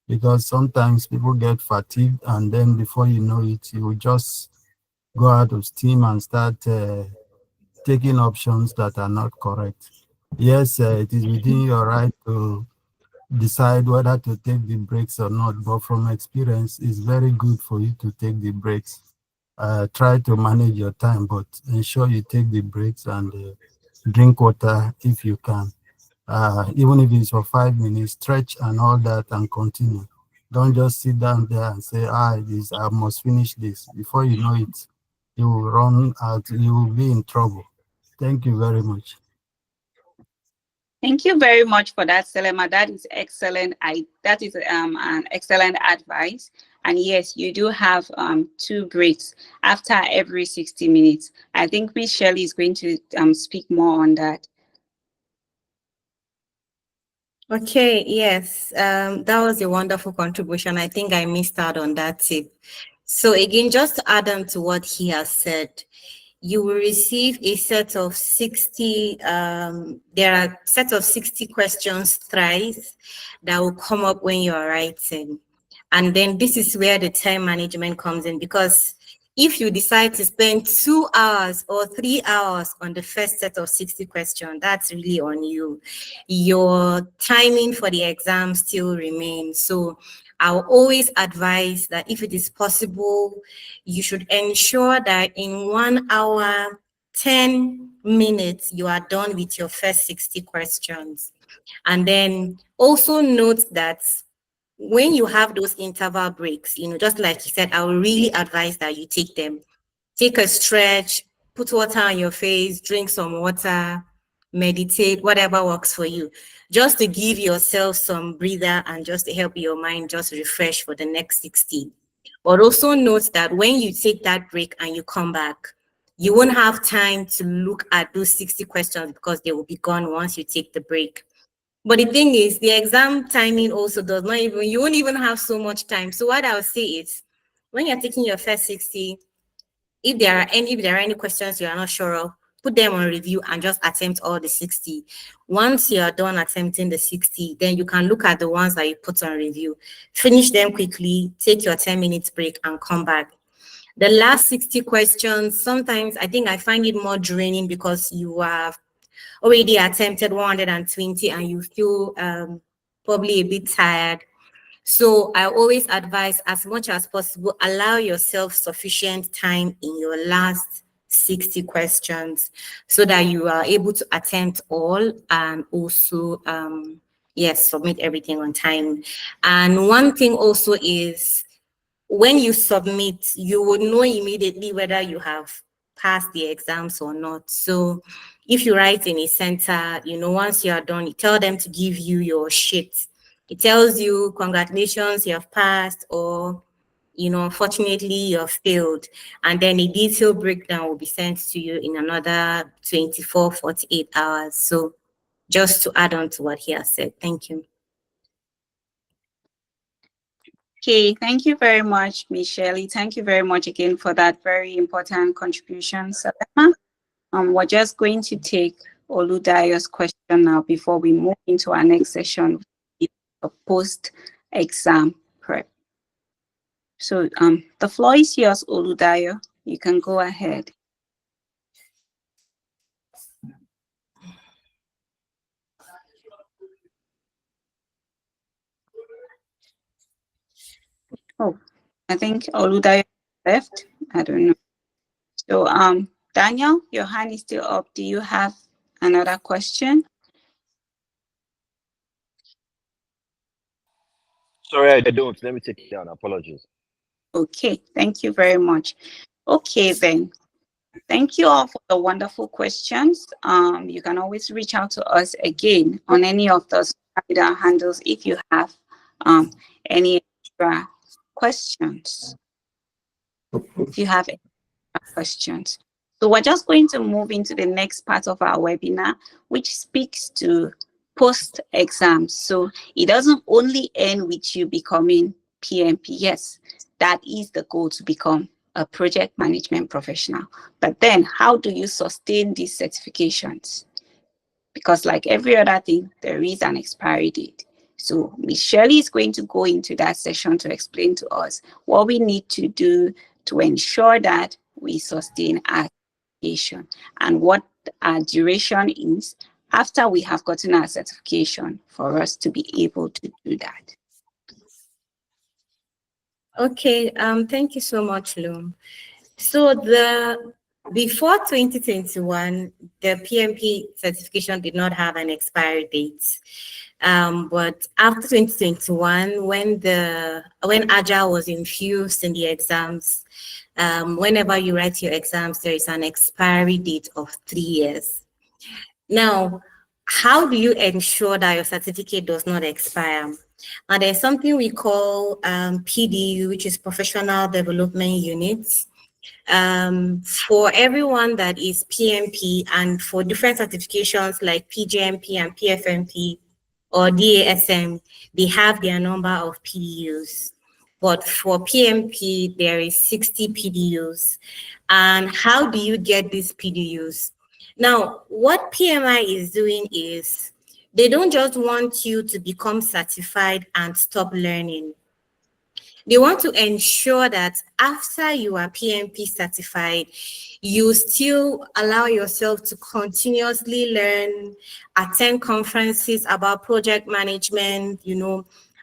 because sometimes people get fatigued and then before you know it, you will just go out of steam and start taking options that are not correct. Yes, it is within your right to decide whether to take the breaks or not. But from experience, it's very good for you to take the breaks. Try to manage your time, but ensure you take the breaks and drink water if you can. Even if it's for 5 minutes, stretch and all that and continue. Don't just sit down there and say, I must finish this. Before you know it, you will run out, you will be in trouble. Thank you very much. Thank you very much for that, Selema. That is excellent. That is an excellent advice. And yes, you do have 2 breaks after every 60 minutes. I think Miss Shelley is going to speak more on that. Okay, yes, that was a wonderful contribution. I think I missed out on that tip. So again, just to add on to what he has said, you will receive a set of 60, there are a set of 60 questions thrice that will come up when you are writing. And then this is where the time management comes in, because if you decide to spend 2 hours or 3 hours on the first set of 60 questions, that's really on you. Your timing for the exam still remains. So I'll always advise that if it is possible, you should ensure that in 1 hour, 10 minutes, you are done with your first 60 questions. And then also note that when you have those interval breaks, just like you said, I would really advise that you take them. Take a stretch, put water on your face, drink some water, meditate, whatever works for you, just to give yourself some breather and just to help your mind just refresh for the next 60. But also note that when you take that break and you come back, you won't have time to look at those 60 questions because they will be gone once you take the break. But the thing is, the exam timing also does not even, you won't even have so much time. So what I would say is, when you're taking your first 60, if there are any questions you are not sure of, put them on review and just attempt all the 60. Once you are done attempting the 60, then you can look at the ones that you put on review, finish them quickly, take your 10 minutes break and come back. The last 60 questions, sometimes I think I find it more draining because you have already attempted 120 and you feel probably a bit tired. So I always advise, as much as possible, allow yourself sufficient time in your last 60 questions so that you are able to attempt all and also, yes, submit everything on time. And one thing also is, when you submit, you would know immediately whether you have passed the exams or not. So if you write in iCentra, once you are done, you tell them to give you your sheet. It tells you, congratulations, you have passed, or, unfortunately, you have failed. And then a detailed breakdown will be sent to you in another 24, 48 hours. So just to add on to what he has said. Thank you. Okay, thank you very much, Ms. Shelley. Thank you very much again for that very important contribution, Selema. We're just going to take Oludayo's question now before we move into our next session, a post-exam prep. So the floor is yours, Oludayo. You can go ahead. Oh, I think Oludayo left. I don't know. So Daniel, your hand is still up. Do you have another question? Sorry, I don't. Let me take it down. Apologies. Okay, thank you very much. Okay, then. Thank you all for the wonderful questions. You can always reach out to us again on any of those handles if you have any extra questions. If you have any questions. So we're just going to move into the next part of our webinar, which speaks to post-exams. So it doesn't only end with you becoming PMP. Yes, that is the goal, to become a project management professional. But then how do you sustain these certifications? Because like every other thing, there is an expiry date. So Ms. Shelley is going to go into that session to explain to us what we need to do to ensure that we sustain our certification and what our duration is after we have gotten our certification for us to be able to do that. Okay, thank you so much, Lum. So before 2021, the PMP certification did not have an expiry date. But after 2021, when Agile was infused in the exams, whenever you write your exams, there is an expiry date of 3 years. Now, how do you ensure that your certificate does not expire? And there's something we call PDU, which is Professional Development Units. For everyone that is PMP and for different certifications like PGMP and PfMP or DASM, they have their number of PDUs. But for PMP, there is 60 PDUs. And how do you get these PDUs? Now, what PMI is doing is they don't just want you to become certified and stop learning. They want to ensure that after you are PMP certified, you still allow yourself to continuously learn, attend conferences about project management,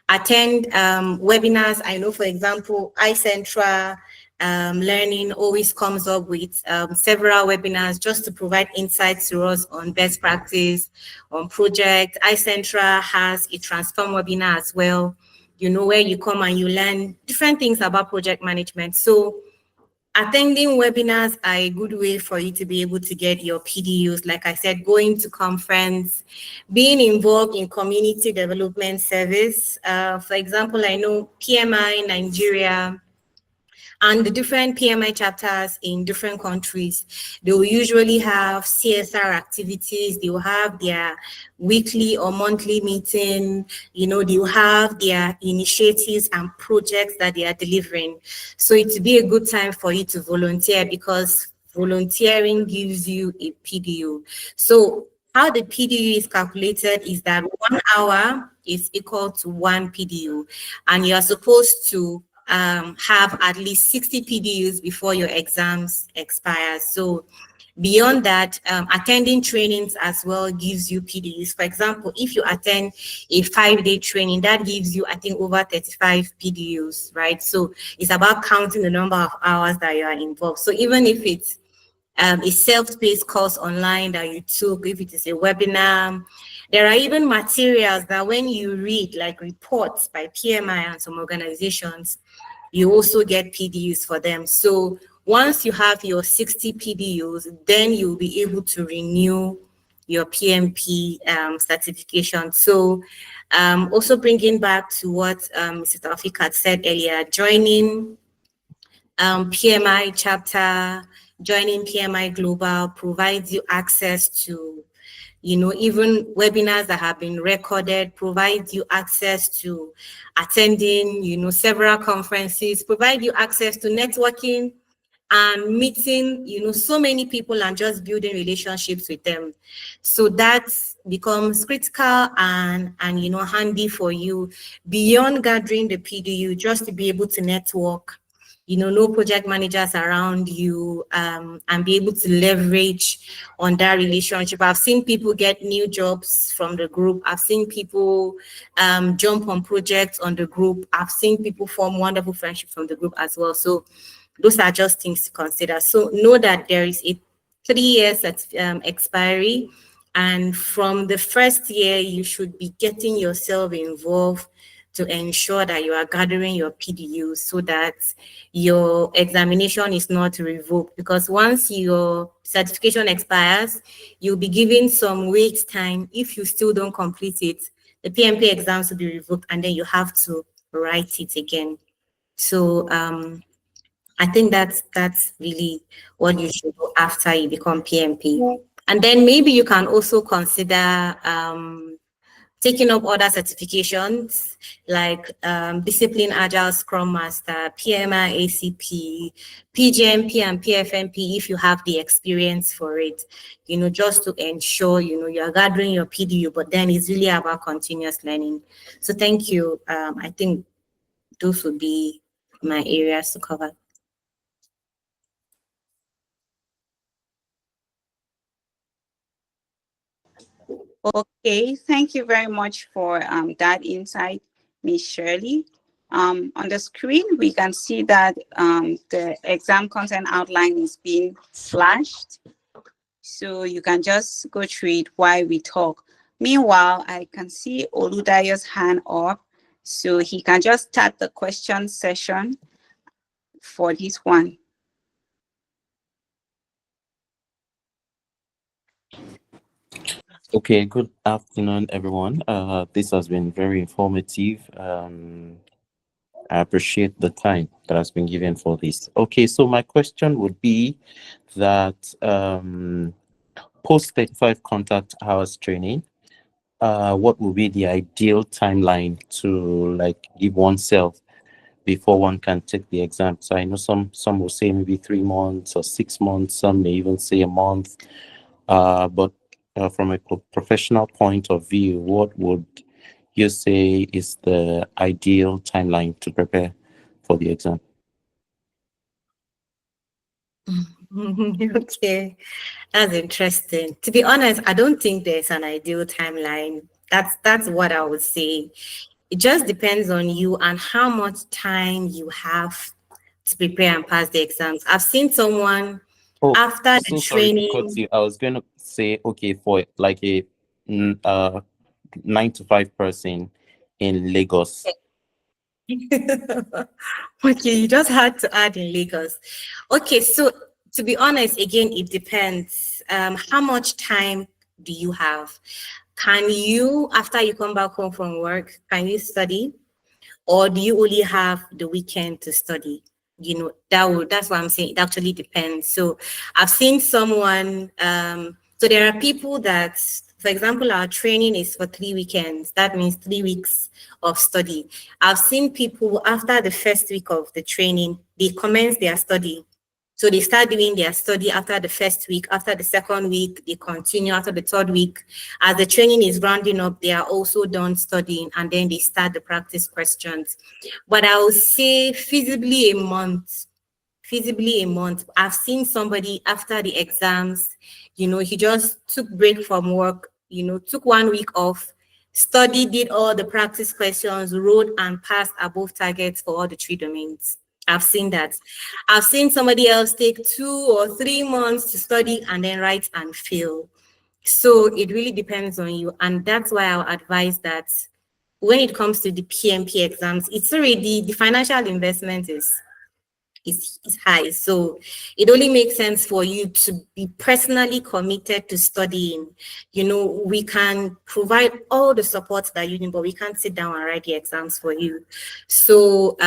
attend webinars. I know, for example, iCentra Learning always comes up with several webinars just to provide insights to us on best practice, on project. iCentra has a transform webinar as well, where you come and you learn different things about project management. So attending webinars are a good way for you to be able to get your PDUs. Like I said, going to conference, being involved in community development service. For example, I know PMI Nigeria and the different PMI chapters in different countries, they will usually have CSR activities. They will have their weekly or monthly meeting. They will have their initiatives and projects that they are delivering. So it would be a good time for you to volunteer, because volunteering gives you a PDU. So how the PDU is calculated is that 1 hour is equal to 1 PDU, and you are supposed to have at least 60 PDUs before your exams expire. So beyond that, attending trainings as well gives you PDUs. For example, if you attend a 5-day training, that gives you, I think, over 35 PDUs, right? So it's about counting the number of hours that you are involved. So even if it's a self-paced course online that you took, if it is a webinar, there are even materials that when you read, like reports by PMI and some organizations, you also get PDUs for them. So once you have your 60 PDUs, then you'll be able to renew your PMP certification. So also bringing back to what Mr. Taopheek had said earlier, joining PMI chapter, joining PMI Global provides you access to, even webinars that have been recorded, provides you access to attending, several conferences, provide you access to networking and meeting, so many people and just building relationships with them. So that becomes critical and handy for you beyond gathering the PDU, just to be able to network, know project managers around you, and be able to leverage on that relationship. I've seen people get new jobs from the group. I've seen people jump on projects on the group. I've seen people form wonderful friendships from the group as well. So those are just things to consider. So know that there is a 3 years expiry, and from the first year, you should be getting yourself involved to ensure that you are gathering your PDU so that your examination is not revoked. Because once your certification expires, you'll be given some wait time. If you still don't complete it, the PMP exams will be revoked, and then you have to write it again. So I think that's really what you should do after you become PMP. And then maybe you can also consider taking up other certifications like Discipline Agile Scrum Master, PMI ACP, PGMP and PfMP if you have the experience for it, just to ensure, you're gathering your PDU, but then it's really about continuous learning. So thank you. I think those would be my areas to cover. Okay, thank you very much for that insight, Ms. Shirley. On the screen, we can see that the exam content outline is being flashed. So you can just go through it while we talk. Meanwhile, I can see Oludayo's hand up. So he can just start the question session for this one. Okay, good afternoon, everyone. This has been very informative. I appreciate the time that has been given for this. Okay, so my question would be that post 35 contact hours training, what would be the ideal timeline to like give oneself before one can take the exam? So I know some will say maybe 3 months or 6 months, some may even say a month. But from a professional point of view, what would you say is the ideal timeline to prepare for the exam? Okay, that's interesting. To be honest, I don't think there's an ideal timeline. That's what I would say. It just depends on you and how much time you have to prepare and pass the exams. I've seen someone after the training. Sorry to cut you. I was going to say, okay, for like a 9 to 5 person in Lagos. Okay, you just had to add in Lagos. Okay, so to be honest, again, it depends. How much time do you have? Can you, after you come back home from work, can you study? Or do you only have the weekend to study? You know, that's what I'm saying. It actually depends. So I've seen someone, so there are people that, for example, our training is for 3 weekends. That means 3 weeks of study. I've seen people after the first week of the training, they commence their study. So they start doing their study after the first week. After the second week, they continue. After the third week, as the training is rounding up, they are also done studying, and then they start the practice questions. But I would say feasibly a month. Feasibly a month. I've seen somebody after the exams, you know, he just took break from work, you know, took 1 week off, studied, did all the practice questions, wrote and passed above targets for all the 3 domains. I've seen that. I've seen somebody else take 2 or 3 months to study and then write and fail. So it really depends on you. And that's why I'll advise that when it comes to the PMP exams, it's already, the financial investment is high. So it only makes sense for you to be personally committed to studying. You know, we can provide all the support that you need, but we can't sit down and write the exams for you. So,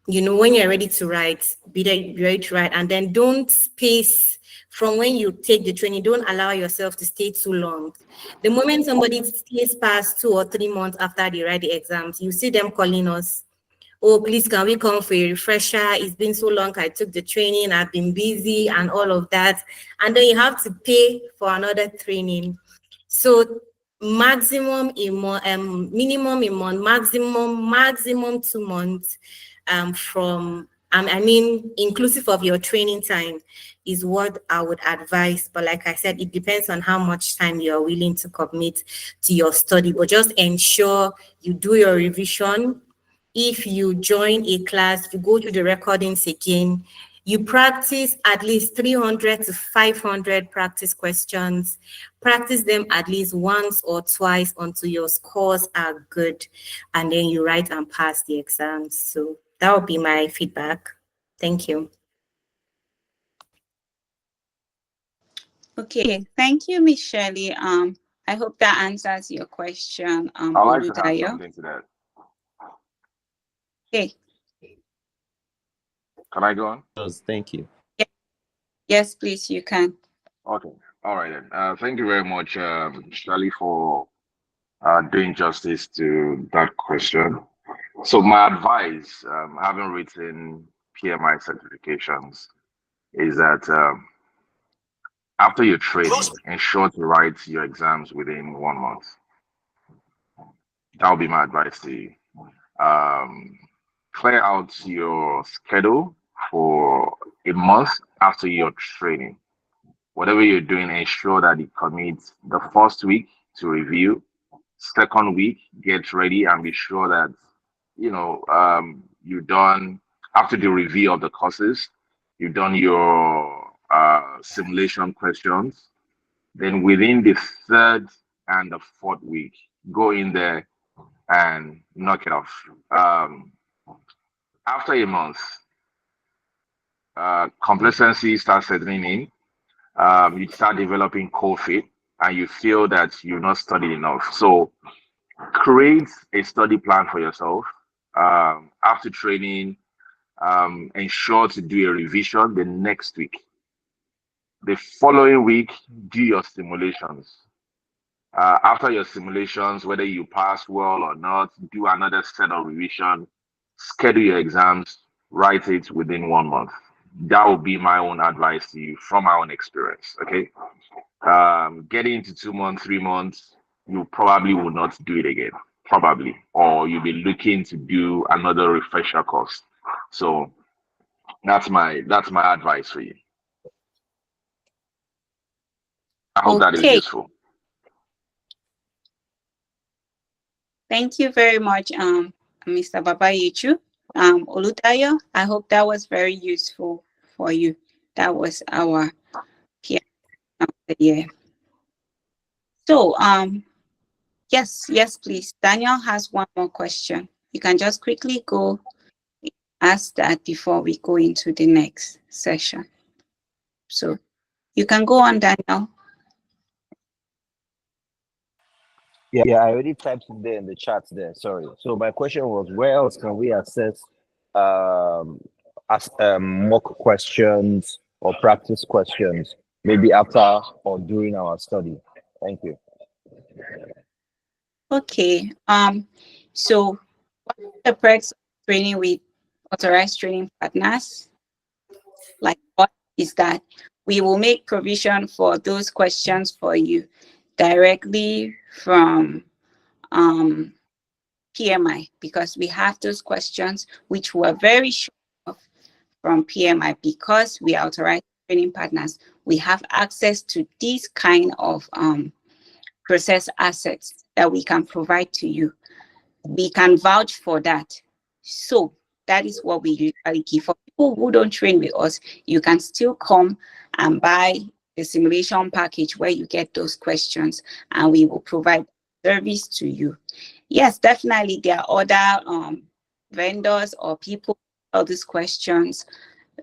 you know, when you're ready to write, be ready to write, and then don't space from when you take the training. Don't allow yourself to stay too long. The moment somebody stays past 2 or 3 months after they write the exams, you see them calling us, oh, please, can we come for a refresher? It's been so long, I took the training, I've been busy and all of that. And then you have to pay for another training. So maximum a month, minimum a month, maximum 2 months from, I mean, inclusive of your training time is what I would advise. But like I said, it depends on how much time you're willing to commit to your study. But just ensure you do your revision. If you join a class, you go to the recordings again, you practice at least 300 to 500 practice questions, practice them at least once or twice until your scores are good, and then you write and pass the exams. So that would be my feedback. Thank you. Okay, thank you, Ms. Shirley. I hope that answers your question. I'd like to add something to that. Okay. Can I go on? Yes, thank you. Yes, please, you can. Okay. All right then. Thank you very much, Shirley, for doing justice to that question. So my advice, having written PMI certifications, is that after your training, ensure to write your exams within 1 month. That would be my advice to you. Clear out your schedule for a month after your training. Whatever you're doing, ensure that you commit the first week to review. Second week, get ready and be sure that, you've done, after the review of the courses, you've done your simulation questions. Then within the third and the fourth week, go in there and knock it off. After a month, complacency starts settling in. You start developing cold feet and you feel that you've not studied enough. So create a study plan for yourself. After training, ensure to do a revision the next week. The following week, do your simulations. After your simulations, whether you pass well or not, do another set of revision, schedule your exams, write it within 1 month. That would be my own advice to you from my own experience. Okay. Getting into 2 months, 3 months, you probably will not do it again, probably, or you'll be looking to do another refresher course. So that's my advice for you. I hope that is useful. Thank you very much, Mr. Babayeju. Olutayo, I hope that was very useful for you. That was our PM of the year. So, yes, please. Daniel has one more question. You can just quickly go ask that before we go into the next session. So you can go on, Daniel. Yeah, I already typed it there in the chat there. Sorry. So my question was, where else can we access mock questions or practice questions, maybe after or during our study? Thank you. Okay. So what are the perks of training with authorized training partners? Like, what is that? We will make provision for those questions for you directly from PMI, because we have those questions which were very short from PMI. Because we are authorized training partners, we have access to these kind of process assets that we can provide to you. We can vouch for that. So that is what we usually give. For people who don't train with us, you can still come and buy the simulation package where you get those questions and we will provide service to you. Yes, definitely there are other vendors or people all these questions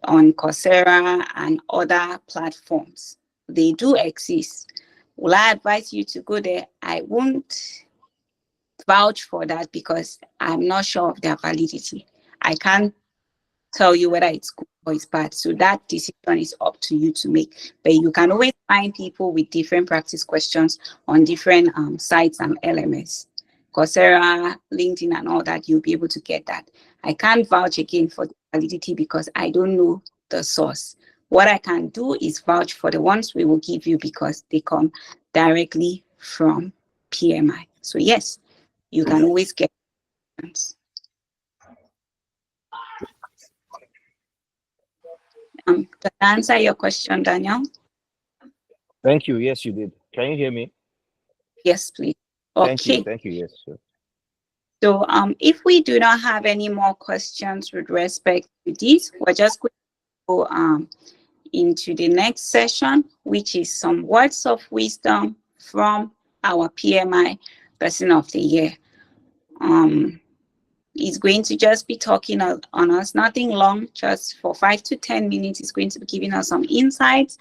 on Coursera and other platforms. They do exist. Will I advise you to go there? I won't vouch for that because I'm not sure of their validity. I can't tell you whether it's good or it's bad. So that decision is up to you to make. But you can always find people with different practice questions on different sites and LMS. Coursera, LinkedIn, and all that, you'll be able to get that. I can't vouch again for the validity because I don't know the source. What I can do is vouch for the ones we will give you because they come directly from PMI. So yes, you can always get them. Does that answer your question, Daniel? Thank you. Yes, you did. Can you hear me? Yes, please. Okay. Thank you. Thank you. Yes, sir. So if we do not have any more questions with respect to this, we're just going to go into the next session, which is some words of wisdom from our PMI Person of the Year. He's going to just be talking on us, nothing long, just for 5 to 10 minutes. He's going to be giving us some insights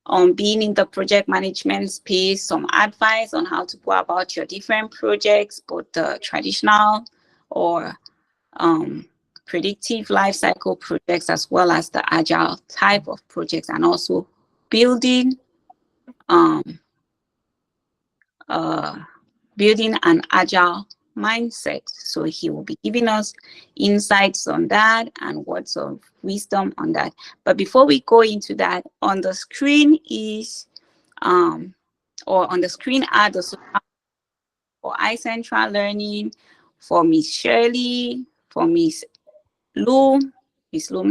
on being in the project management space, some advice on how to go about your different projects, both the traditional or predictive lifecycle projects, as well as the agile type of projects, and also building an agile mindset. So he will be giving us insights on that and words of wisdom on that. But before we go into that, on the screen is or on the screen are the for iCentra Learning, for Miss Shirley, for Miss Lum,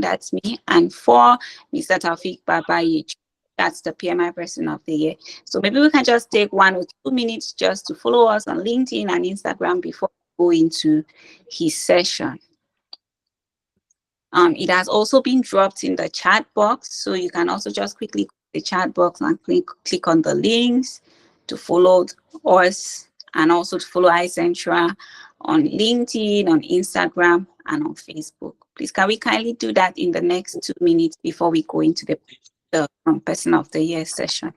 that's me, and for Mr. Taopheek BABAYEJU. That's the PMI Person of the Year. So maybe we can just take 1 or 2 minutes just to follow us on LinkedIn and Instagram before we go into his session. It has also been dropped in the chat box, so you can also just quickly click the chat box and click on the links to follow us and also to follow iCentra on LinkedIn, on Instagram, and on Facebook. Please, can we kindly do that in the next 2 minutes before we go into the Person of the Year session?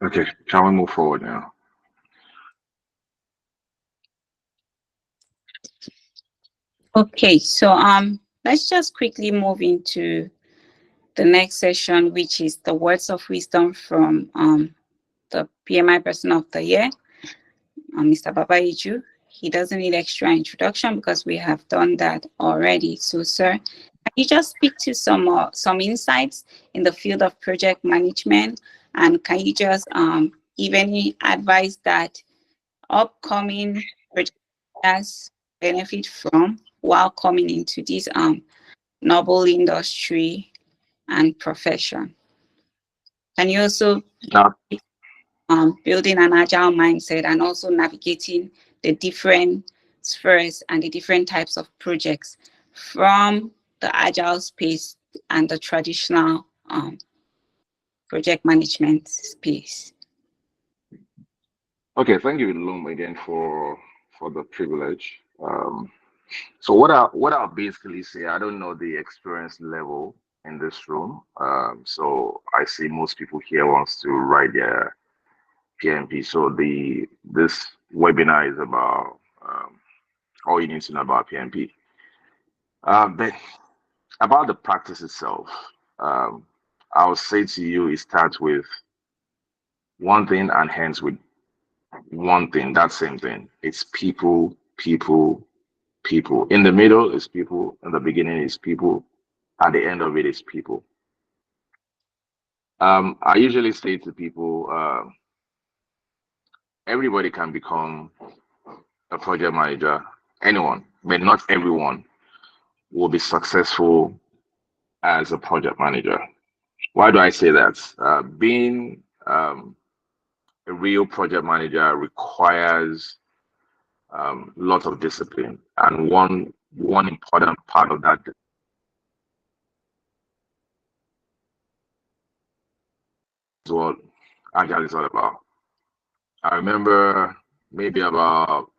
Okay, can we move forward now? Okay, so let's just quickly move into the next session, which is the words of wisdom from the PMI Person of the Year, Mr. Babayeju. He doesn't need extra introduction because we have done that already. So, sir, can you just speak to some insights in the field of project management, and can you just give any advice that upcoming projects benefit from while coming into this noble industry and profession? Can you also building an agile mindset and also navigating the different spheres and the different types of projects from the agile space and the traditional project management space? Okay, thank you, Lum, again for the privilege. So what I'll basically say, I don't know the experience level in this room. So I see most people here wants to write their PMP. So this webinar is about all you need to know about PMP. But about the practice itself, I'll say to you, it starts with one thing and ends with one thing, that same thing. It's people, people, people. In the middle is people, in the beginning is people, at the end of it is people. I usually say to people, everybody can become a project manager, anyone, but not everyone will be successful as a project manager. Why do I say that? Being a real project manager requires lots of discipline, and one important part of that is what Agile is all about. I remember maybe about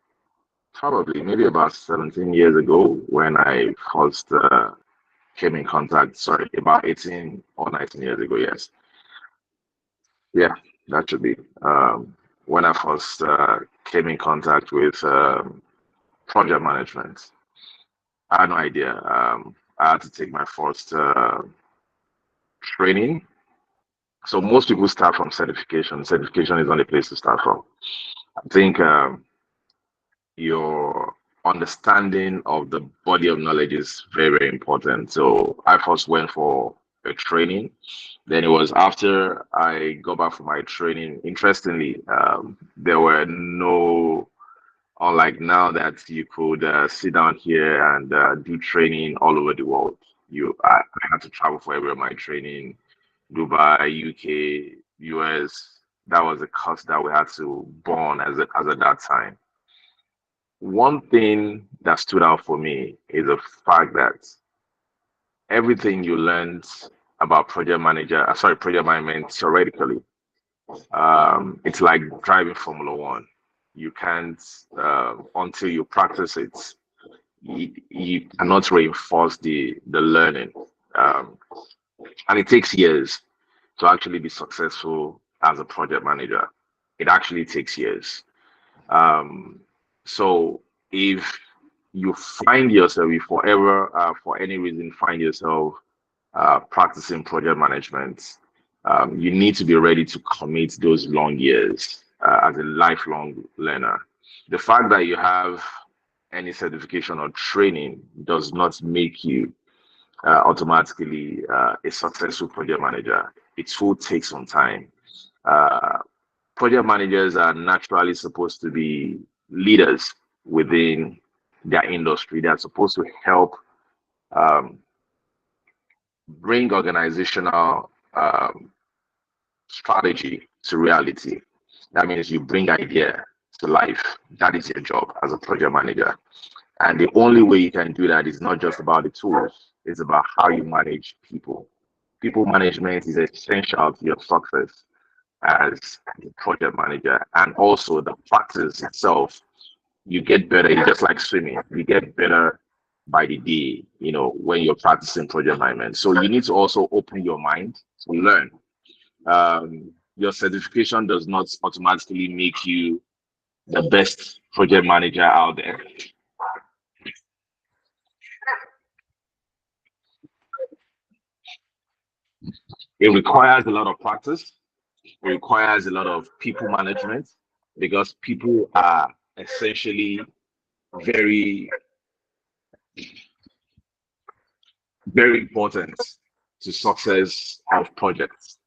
17 years ago when I first came in contact, sorry, about 18 or 19 years ago, yes. Yeah, that should be. when I first came in contact with project management. I had no idea. I had to take my first training. So most people start from certification. Certification is not a place to start from. I think your understanding of the body of knowledge is very, very important. So I first went for a training. Then it was after I got back from my training. Interestingly, there were no, unlike now that you could sit down here and do training all over the world. I had to travel for every of my training, Dubai, UK, US. That was a cost that we had to burn as at that time. One thing that stood out for me is the fact that everything you learned about project management theoretically, it's like driving Formula One. You can't, until you practice it, you cannot reinforce the learning. And it takes years to actually be successful as a project manager. It actually takes years. So if you find yourself, if forever, for any reason, find yourself practicing project management, you need to be ready to commit those long years as a lifelong learner. The fact that you have any certification or training does not make you automatically a successful project manager. It will take some time. Project managers are naturally supposed to be leaders within their industry. They are supposed to help bring organizational strategy to reality. That means you bring idea to life. That is your job as a project manager. And the only way you can do that is not just about the tools, it's about how you manage people. People management is essential to your success as a project manager. And also the practice itself, you get better. It's just like swimming. You get better by the day, when you're practicing project management. So you need to also open your mind to learn. Your certification does not automatically make you the best project manager out there. It requires a lot of practice. It requires a lot of people management because people are essentially very, very important to success of projects.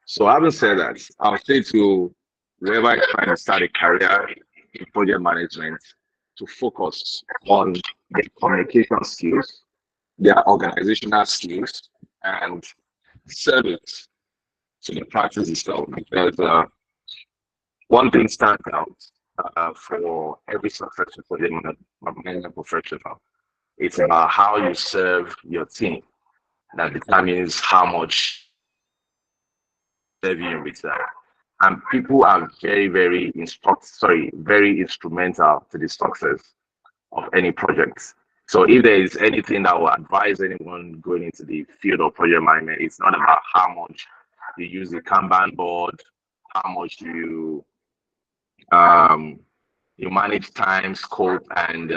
So having said that, I'll say to whoever is trying to start a career in project management to focus on their communication skills, their organizational skills, and service to the practice itself. Because one thing stands out for every successful project management professional. It's about how you serve your team that determines how much serve you in return. And people are very, very instrumental to the success of any project. So if there is anything that will advise anyone going into the field of project management, it's not about how much you use the Kanban board, how much you manage time, scope, and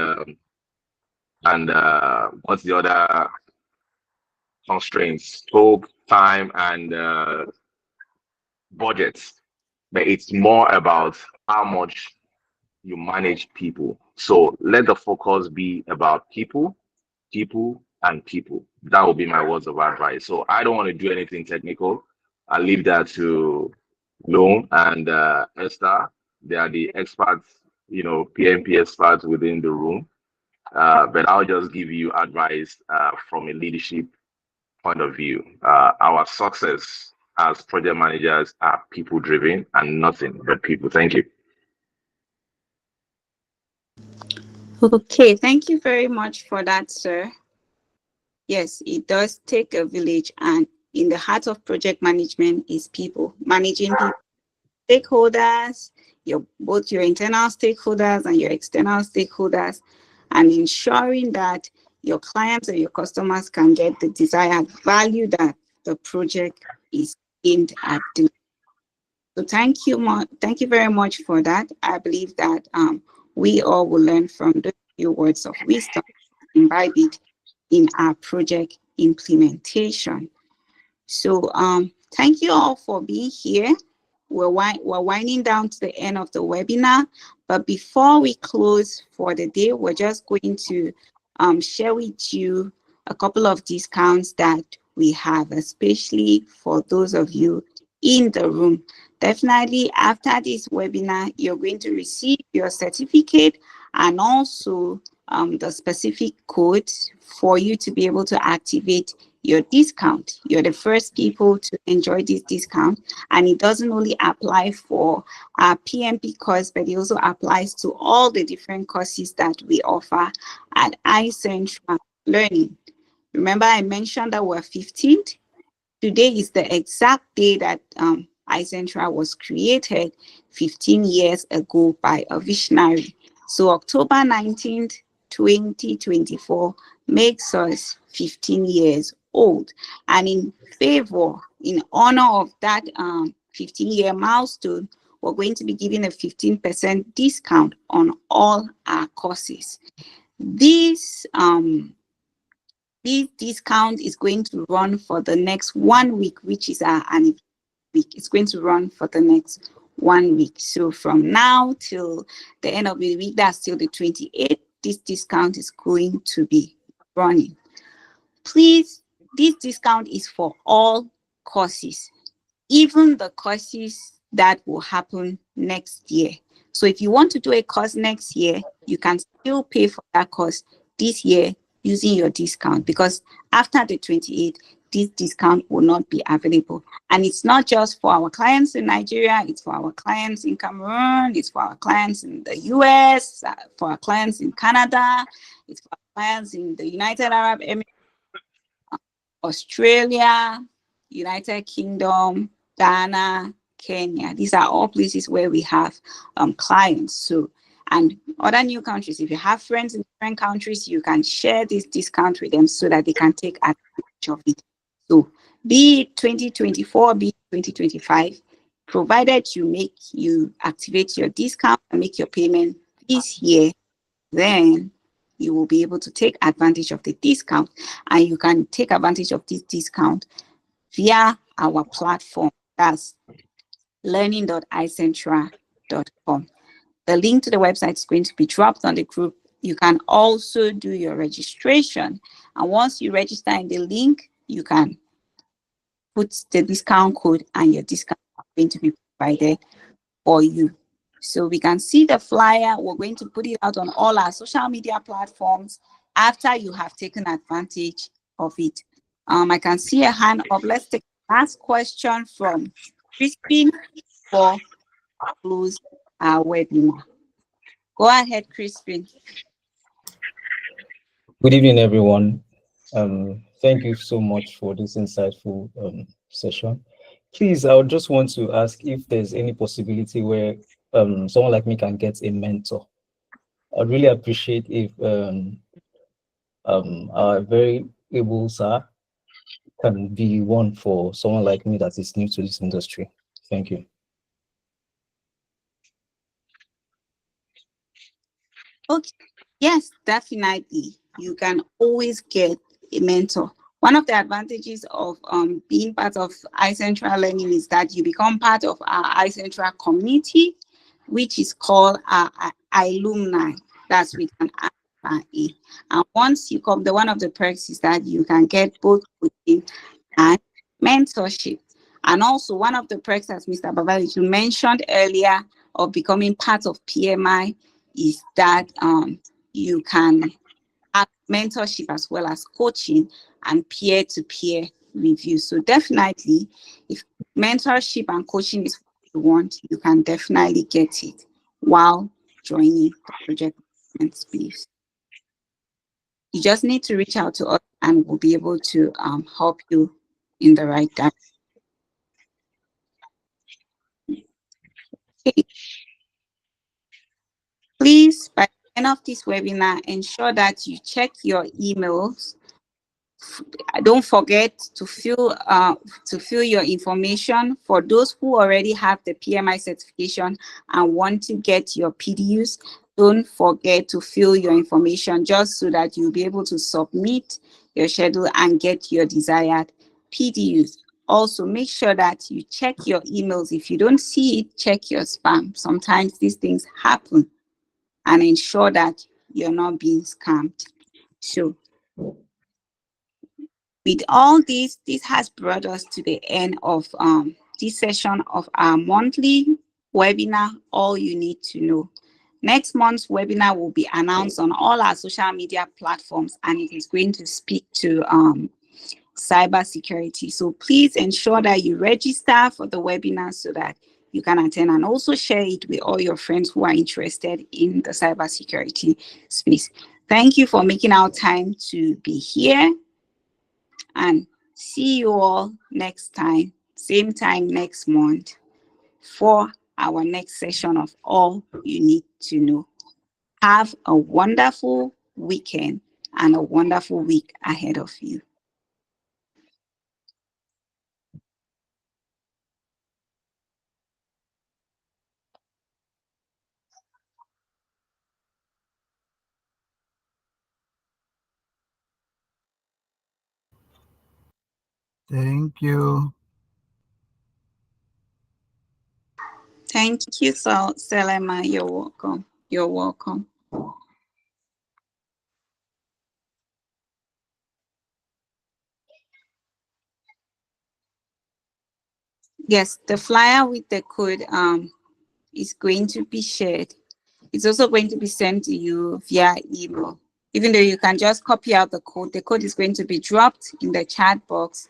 what's the other constraints? Scope, time, and budgets. But it's more about how much you manage people. So let the focus be about people, and people. That will be my words of advice. So I don't want to do anything technical. I'll leave that to Lum and Esther. They are the experts, PMP experts within the room. But I'll just give you advice from a leadership point of view. Our success as project managers are people driven and nothing but people. Thank you. Okay, thank you very much for that, sir. Yes, it does take a village, and in the heart of project management is people, managing people, stakeholders, both your internal stakeholders and your external stakeholders, and ensuring that your clients and your customers can get the desired value that the project is aimed at doing. So thank you very much for that. I believe that we all will learn from those few words of wisdom, imbibe it in our project implementation. So thank you all for being here. We're winding down to the end of the webinar, but before we close for the day, we're just going to share with you a couple of discounts that we have, especially for those of you in the room. Definitely after this webinar, you're going to receive your certificate and also the specific code for you to be able to activate your discount. You're the first people to enjoy this discount, and it doesn't only apply for our PMP course, but it also applies to all the different courses that we offer at iCentra Learning. Remember, I mentioned that we're 15th. Today is the exact day that iCentra was created 15 years ago by a visionary. So October 19th, 2024 makes us 15 years old. And in honor of that 15-year milestone, we're going to be giving a 15% discount on all our courses. This discount is going to run for the next 1 week, which is our anniversary week. It's going to run for the next 1 week. So from now till the end of the week, that's till the 28th, this discount is going to be running. Please, this discount is for all courses, even the courses that will happen next year. So if you want to do a course next year, you can still pay for that course this year using your discount, because after the 28th, this discount will not be available. And it's not just for our clients in Nigeria, it's for our clients in Cameroon, it's for our clients in the US, for our clients in Canada, it's for our clients in the United Arab Emirates, Australia, United Kingdom, Ghana, Kenya. These are all places where we have clients. So, and other new countries, if you have friends in different countries, you can share this discount with them so that they can take advantage of it. So be it 2024, be it 2025, provided you activate your discount and make your payment this year, then you will be able to take advantage of the discount, and you can take advantage of this discount via our platform. That's learning.icentra.com. The link to the website is going to be dropped on the group. You can also do your registration. And once you register in the link, you can put the discount code and your discount is going to be provided for you. So we can see the flyer. We're going to put it out on all our social media platforms after you have taken advantage of it. I can see a hand up. Let's take the last question from Crispin for close our webinar. Go ahead, Crispin. Good evening, everyone. Thank you so much for this insightful session. Please, I would just want to ask if there's any possibility where someone like me can get a mentor. I'd really appreciate if our very able sir can be one for someone like me that is new to this industry. Thank you. Okay, yes, definitely. You can always get a mentor. One of the advantages of being part of iCentra Learning is that you become part of our iCentra community, which is called our alumni. That's with an I. And once you come, one of the perks is that you can get both coaching and mentorship. And also one of the perks, as Mr. Babayeju mentioned earlier, of becoming part of PMI is that you can have mentorship as well as coaching and peer-to-peer review. So definitely, if mentorship and coaching is what you want, you can definitely get it while joining the project management space. You just need to reach out to us and we'll be able to help you in the right direction. Okay. Please, by the end of this webinar, ensure that you check your emails don't forget to fill your information. For those who already have the PMI certification and want to get your PDUs, don't forget to fill your information just so that you'll be able to submit your schedule and get your desired PDUs. Also, make sure that you check your emails. If you don't see it, check your spam. Sometimes these things happen, and ensure that you're not being scammed. So with all this has brought us to the end of this session of our monthly webinar, All You Need to Know. Next month's webinar will be announced on all our social media platforms, and it is going to speak to cybersecurity. So please ensure that you register for the webinar so that you can attend, and also share it with all your friends who are interested in the cybersecurity space. Thank you for making our time to be here, and see you all next time, same time next month, for our next session of All You Need to Know. Have a wonderful weekend and a wonderful week ahead of you. Thank you. Thank you, Selema. You're welcome. You're welcome. Yes, the flyer with the code is going to be shared. It's also going to be sent to you via email. Even though you can just copy out the code is going to be dropped in the chat box,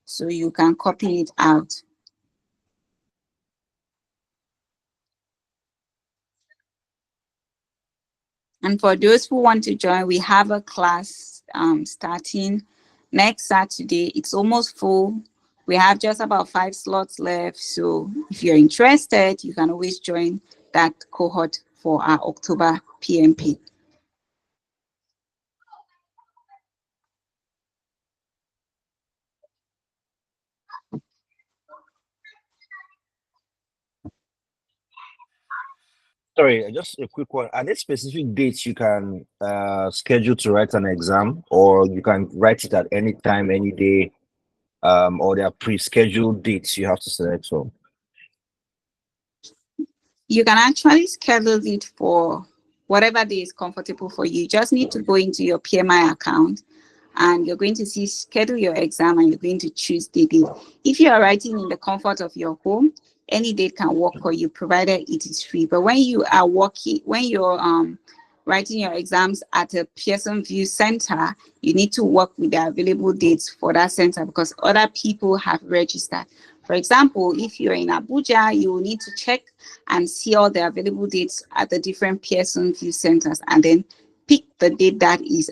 so you can copy it out. And for those who want to join, we have a class starting next Saturday. It's almost full. We have just about 5 slots left. So if you're interested, you can always join that cohort for our October PMP. Sorry, just a quick one. Are there specific dates you can schedule to write an exam, or you can write it at any time, any day, or there are pre-scheduled dates you have to select from? You can actually schedule it for whatever day is comfortable for you. You just need to go into your PMI account, and you're going to see schedule your exam, and you're going to choose the date. If you are writing in the comfort of your home, any date can work for you, provided it is free. But when you are working, when you're writing your exams at a Pearson VUE center, you need to work with the available dates for that center, because other people have registered. For example, if you're in Abuja, you will need to check and see all the available dates at the different Pearson VUE centers, and then pick the date that is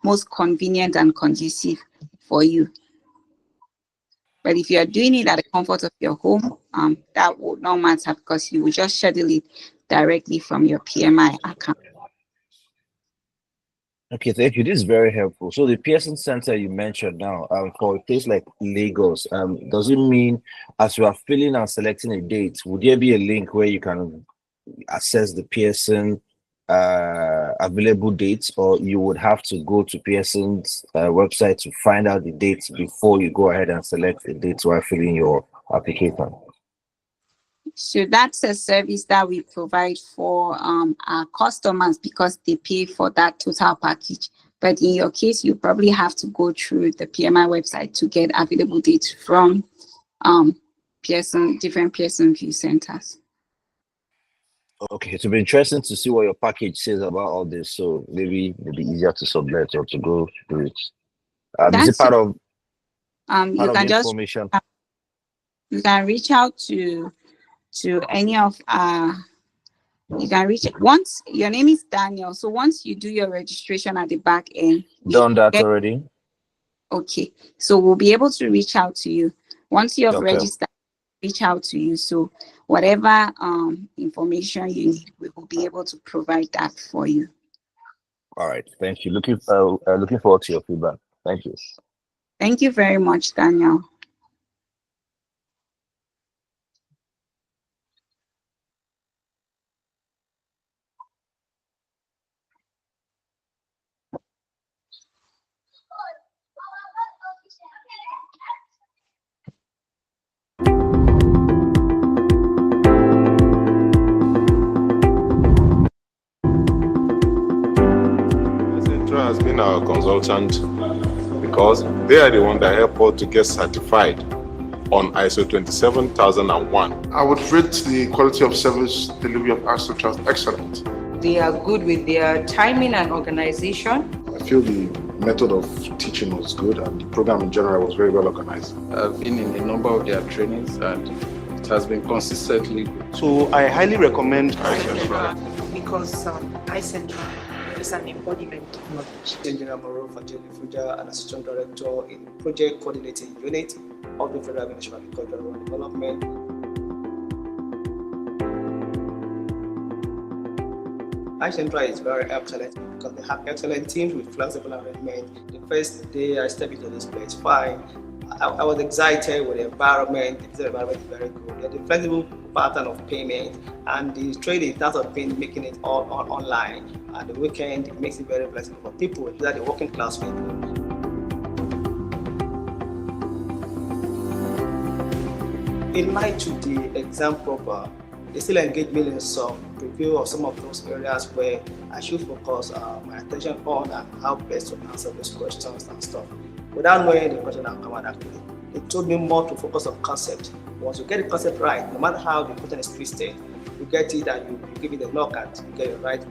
most convenient and conducive for you. But if you are doing it at the comfort of your home, that would not matter, because you will just schedule it directly from your PMI account. Okay, thank you. This is very helpful. So the Pearson Center you mentioned now, for a place like Lagos, does it mean as you are filling and selecting a date, would there be a link where you can access the Pearson available dates, or you would have to go to Pearson's website to find out the dates before you go ahead and select the dates while filling your application? So that's a service that we provide for our customers, because they pay for that total package. But in your case, you probably have to go through the PMI website to get available dates from different Pearson VUE centers. Okay, it will be interesting to see what your package says about all this. So maybe it'll be easier to submit or to go through it. Is it part of you can just information? You can reach out to any of you can reach once your name is Daniel. So once you do your registration at the back end, Done that already. Okay, so we'll be able to reach out to you once you have Okay. registered. Reach out to you. So whatever information you need, we will be able to provide that for you. All right, thank you. Looking forward to your feedback. Thank you. Thank you very much, Daniel. iCentra has been our consultant because they are the one that help us to get certified on ISO 27001. I would rate the quality of service delivery of iCentra as excellent. They are good with their timing and organization. I feel the method of teaching was good and the program in general was very well organized. I've been in a number of their trainings and it has been consistently good. So I highly recommend iCentra. Because iCentra is an embodiment of knowledge. Engineer Moro Fuja, an assistant director in project coordinating unit of the Federal Ministry of Agricultural and Development. iCentra is very excellent because they have excellent teams with flexible arrangement. The first day I stepped into this place, fine. I was excited with the environment. The environment is very good. The flexible pattern of payment and the training in terms of making it all online. And the weekend, it makes it very flexible for people, especially the working class people. In my 2D exam proper, they still engage me in some review of some of those areas where I should focus my attention on and how best to answer those questions and stuff. Without knowing the question that come out actually, they told me more to focus on concept. Once you get the concept right, no matter how the question is twisted, you get it and you give it a knock and you get the right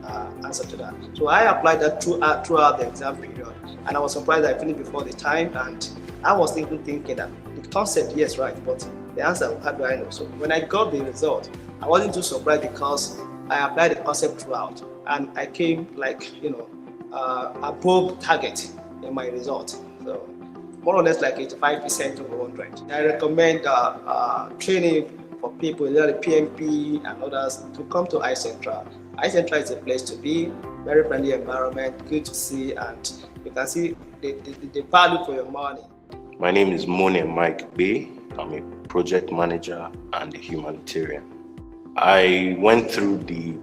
answer to that. So I applied that throughout the exam period, and I was surprised that I finished before the time. And I was thinking that the concept, yes, right, but the answer, how do I know? So when I got the result, I wasn't too surprised because I applied the concept throughout, and I came above target in my result. So more or less like 85% over 100. I recommend training for people, the PMP and others, to come to iCentra. iCentra is a place to be, very friendly environment, good to see, and you can see the value for your money. My name is Mike Bay. I'm a project manager and a humanitarian. I went through the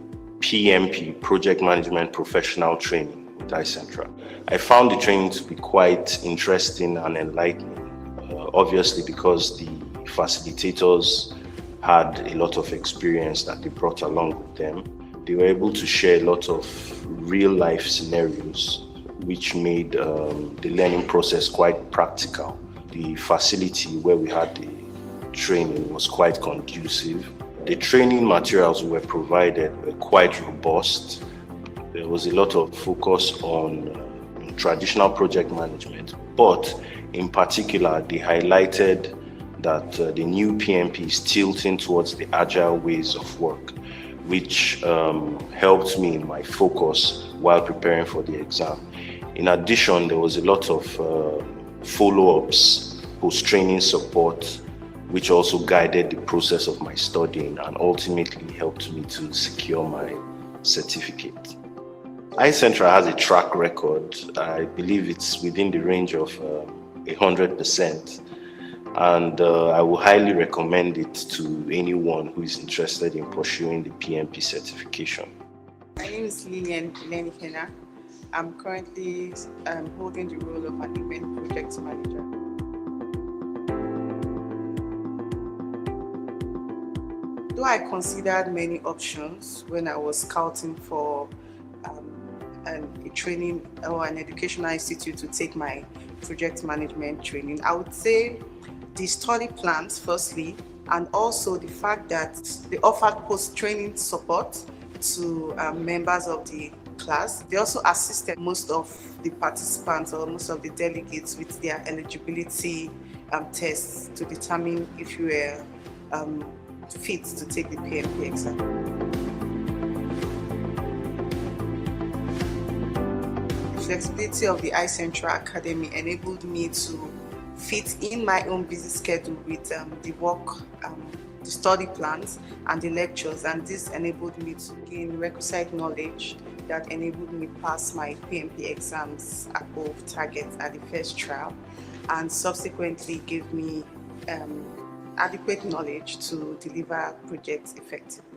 PMP, Project Management Professional Training with iCentra. I found the training to be quite interesting and enlightening, obviously because the facilitators had a lot of experience that they brought along with them. They were able to share a lot of real-life scenarios, which made the learning process quite practical. The facility where we had the training was quite conducive. The training materials were provided were quite robust. There was a lot of focus on traditional project management, but in particular, they highlighted that the new PMP is tilting towards the agile ways of work, which helped me in my focus while preparing for the exam. In addition, there was a lot of follow-ups, post-training support, which also guided the process of my studying and ultimately helped me to secure my certificate. iCentra has a track record. I believe it's within the range of 100%. And I will highly recommend it to anyone who is interested in pursuing the PMP certification. My name is Lillian Lenikena. I'm currently holding the role of an event project manager. Though I considered many options when I was scouting for a training or an educational institute to take my project management training, I would say the study plans firstly, and also the fact that they offered post-training support to members of the class. They also assisted most of the participants or most of the delegates with their eligibility tests to determine if you were fit to take the PMP exam. The flexibility of the iCentra Academy enabled me to fit in my own busy schedule with the work, the study plans and the lectures, and this enabled me to gain requisite knowledge that enabled me pass my PMP exams above targets at the first trial, and subsequently gave me adequate knowledge to deliver projects effectively.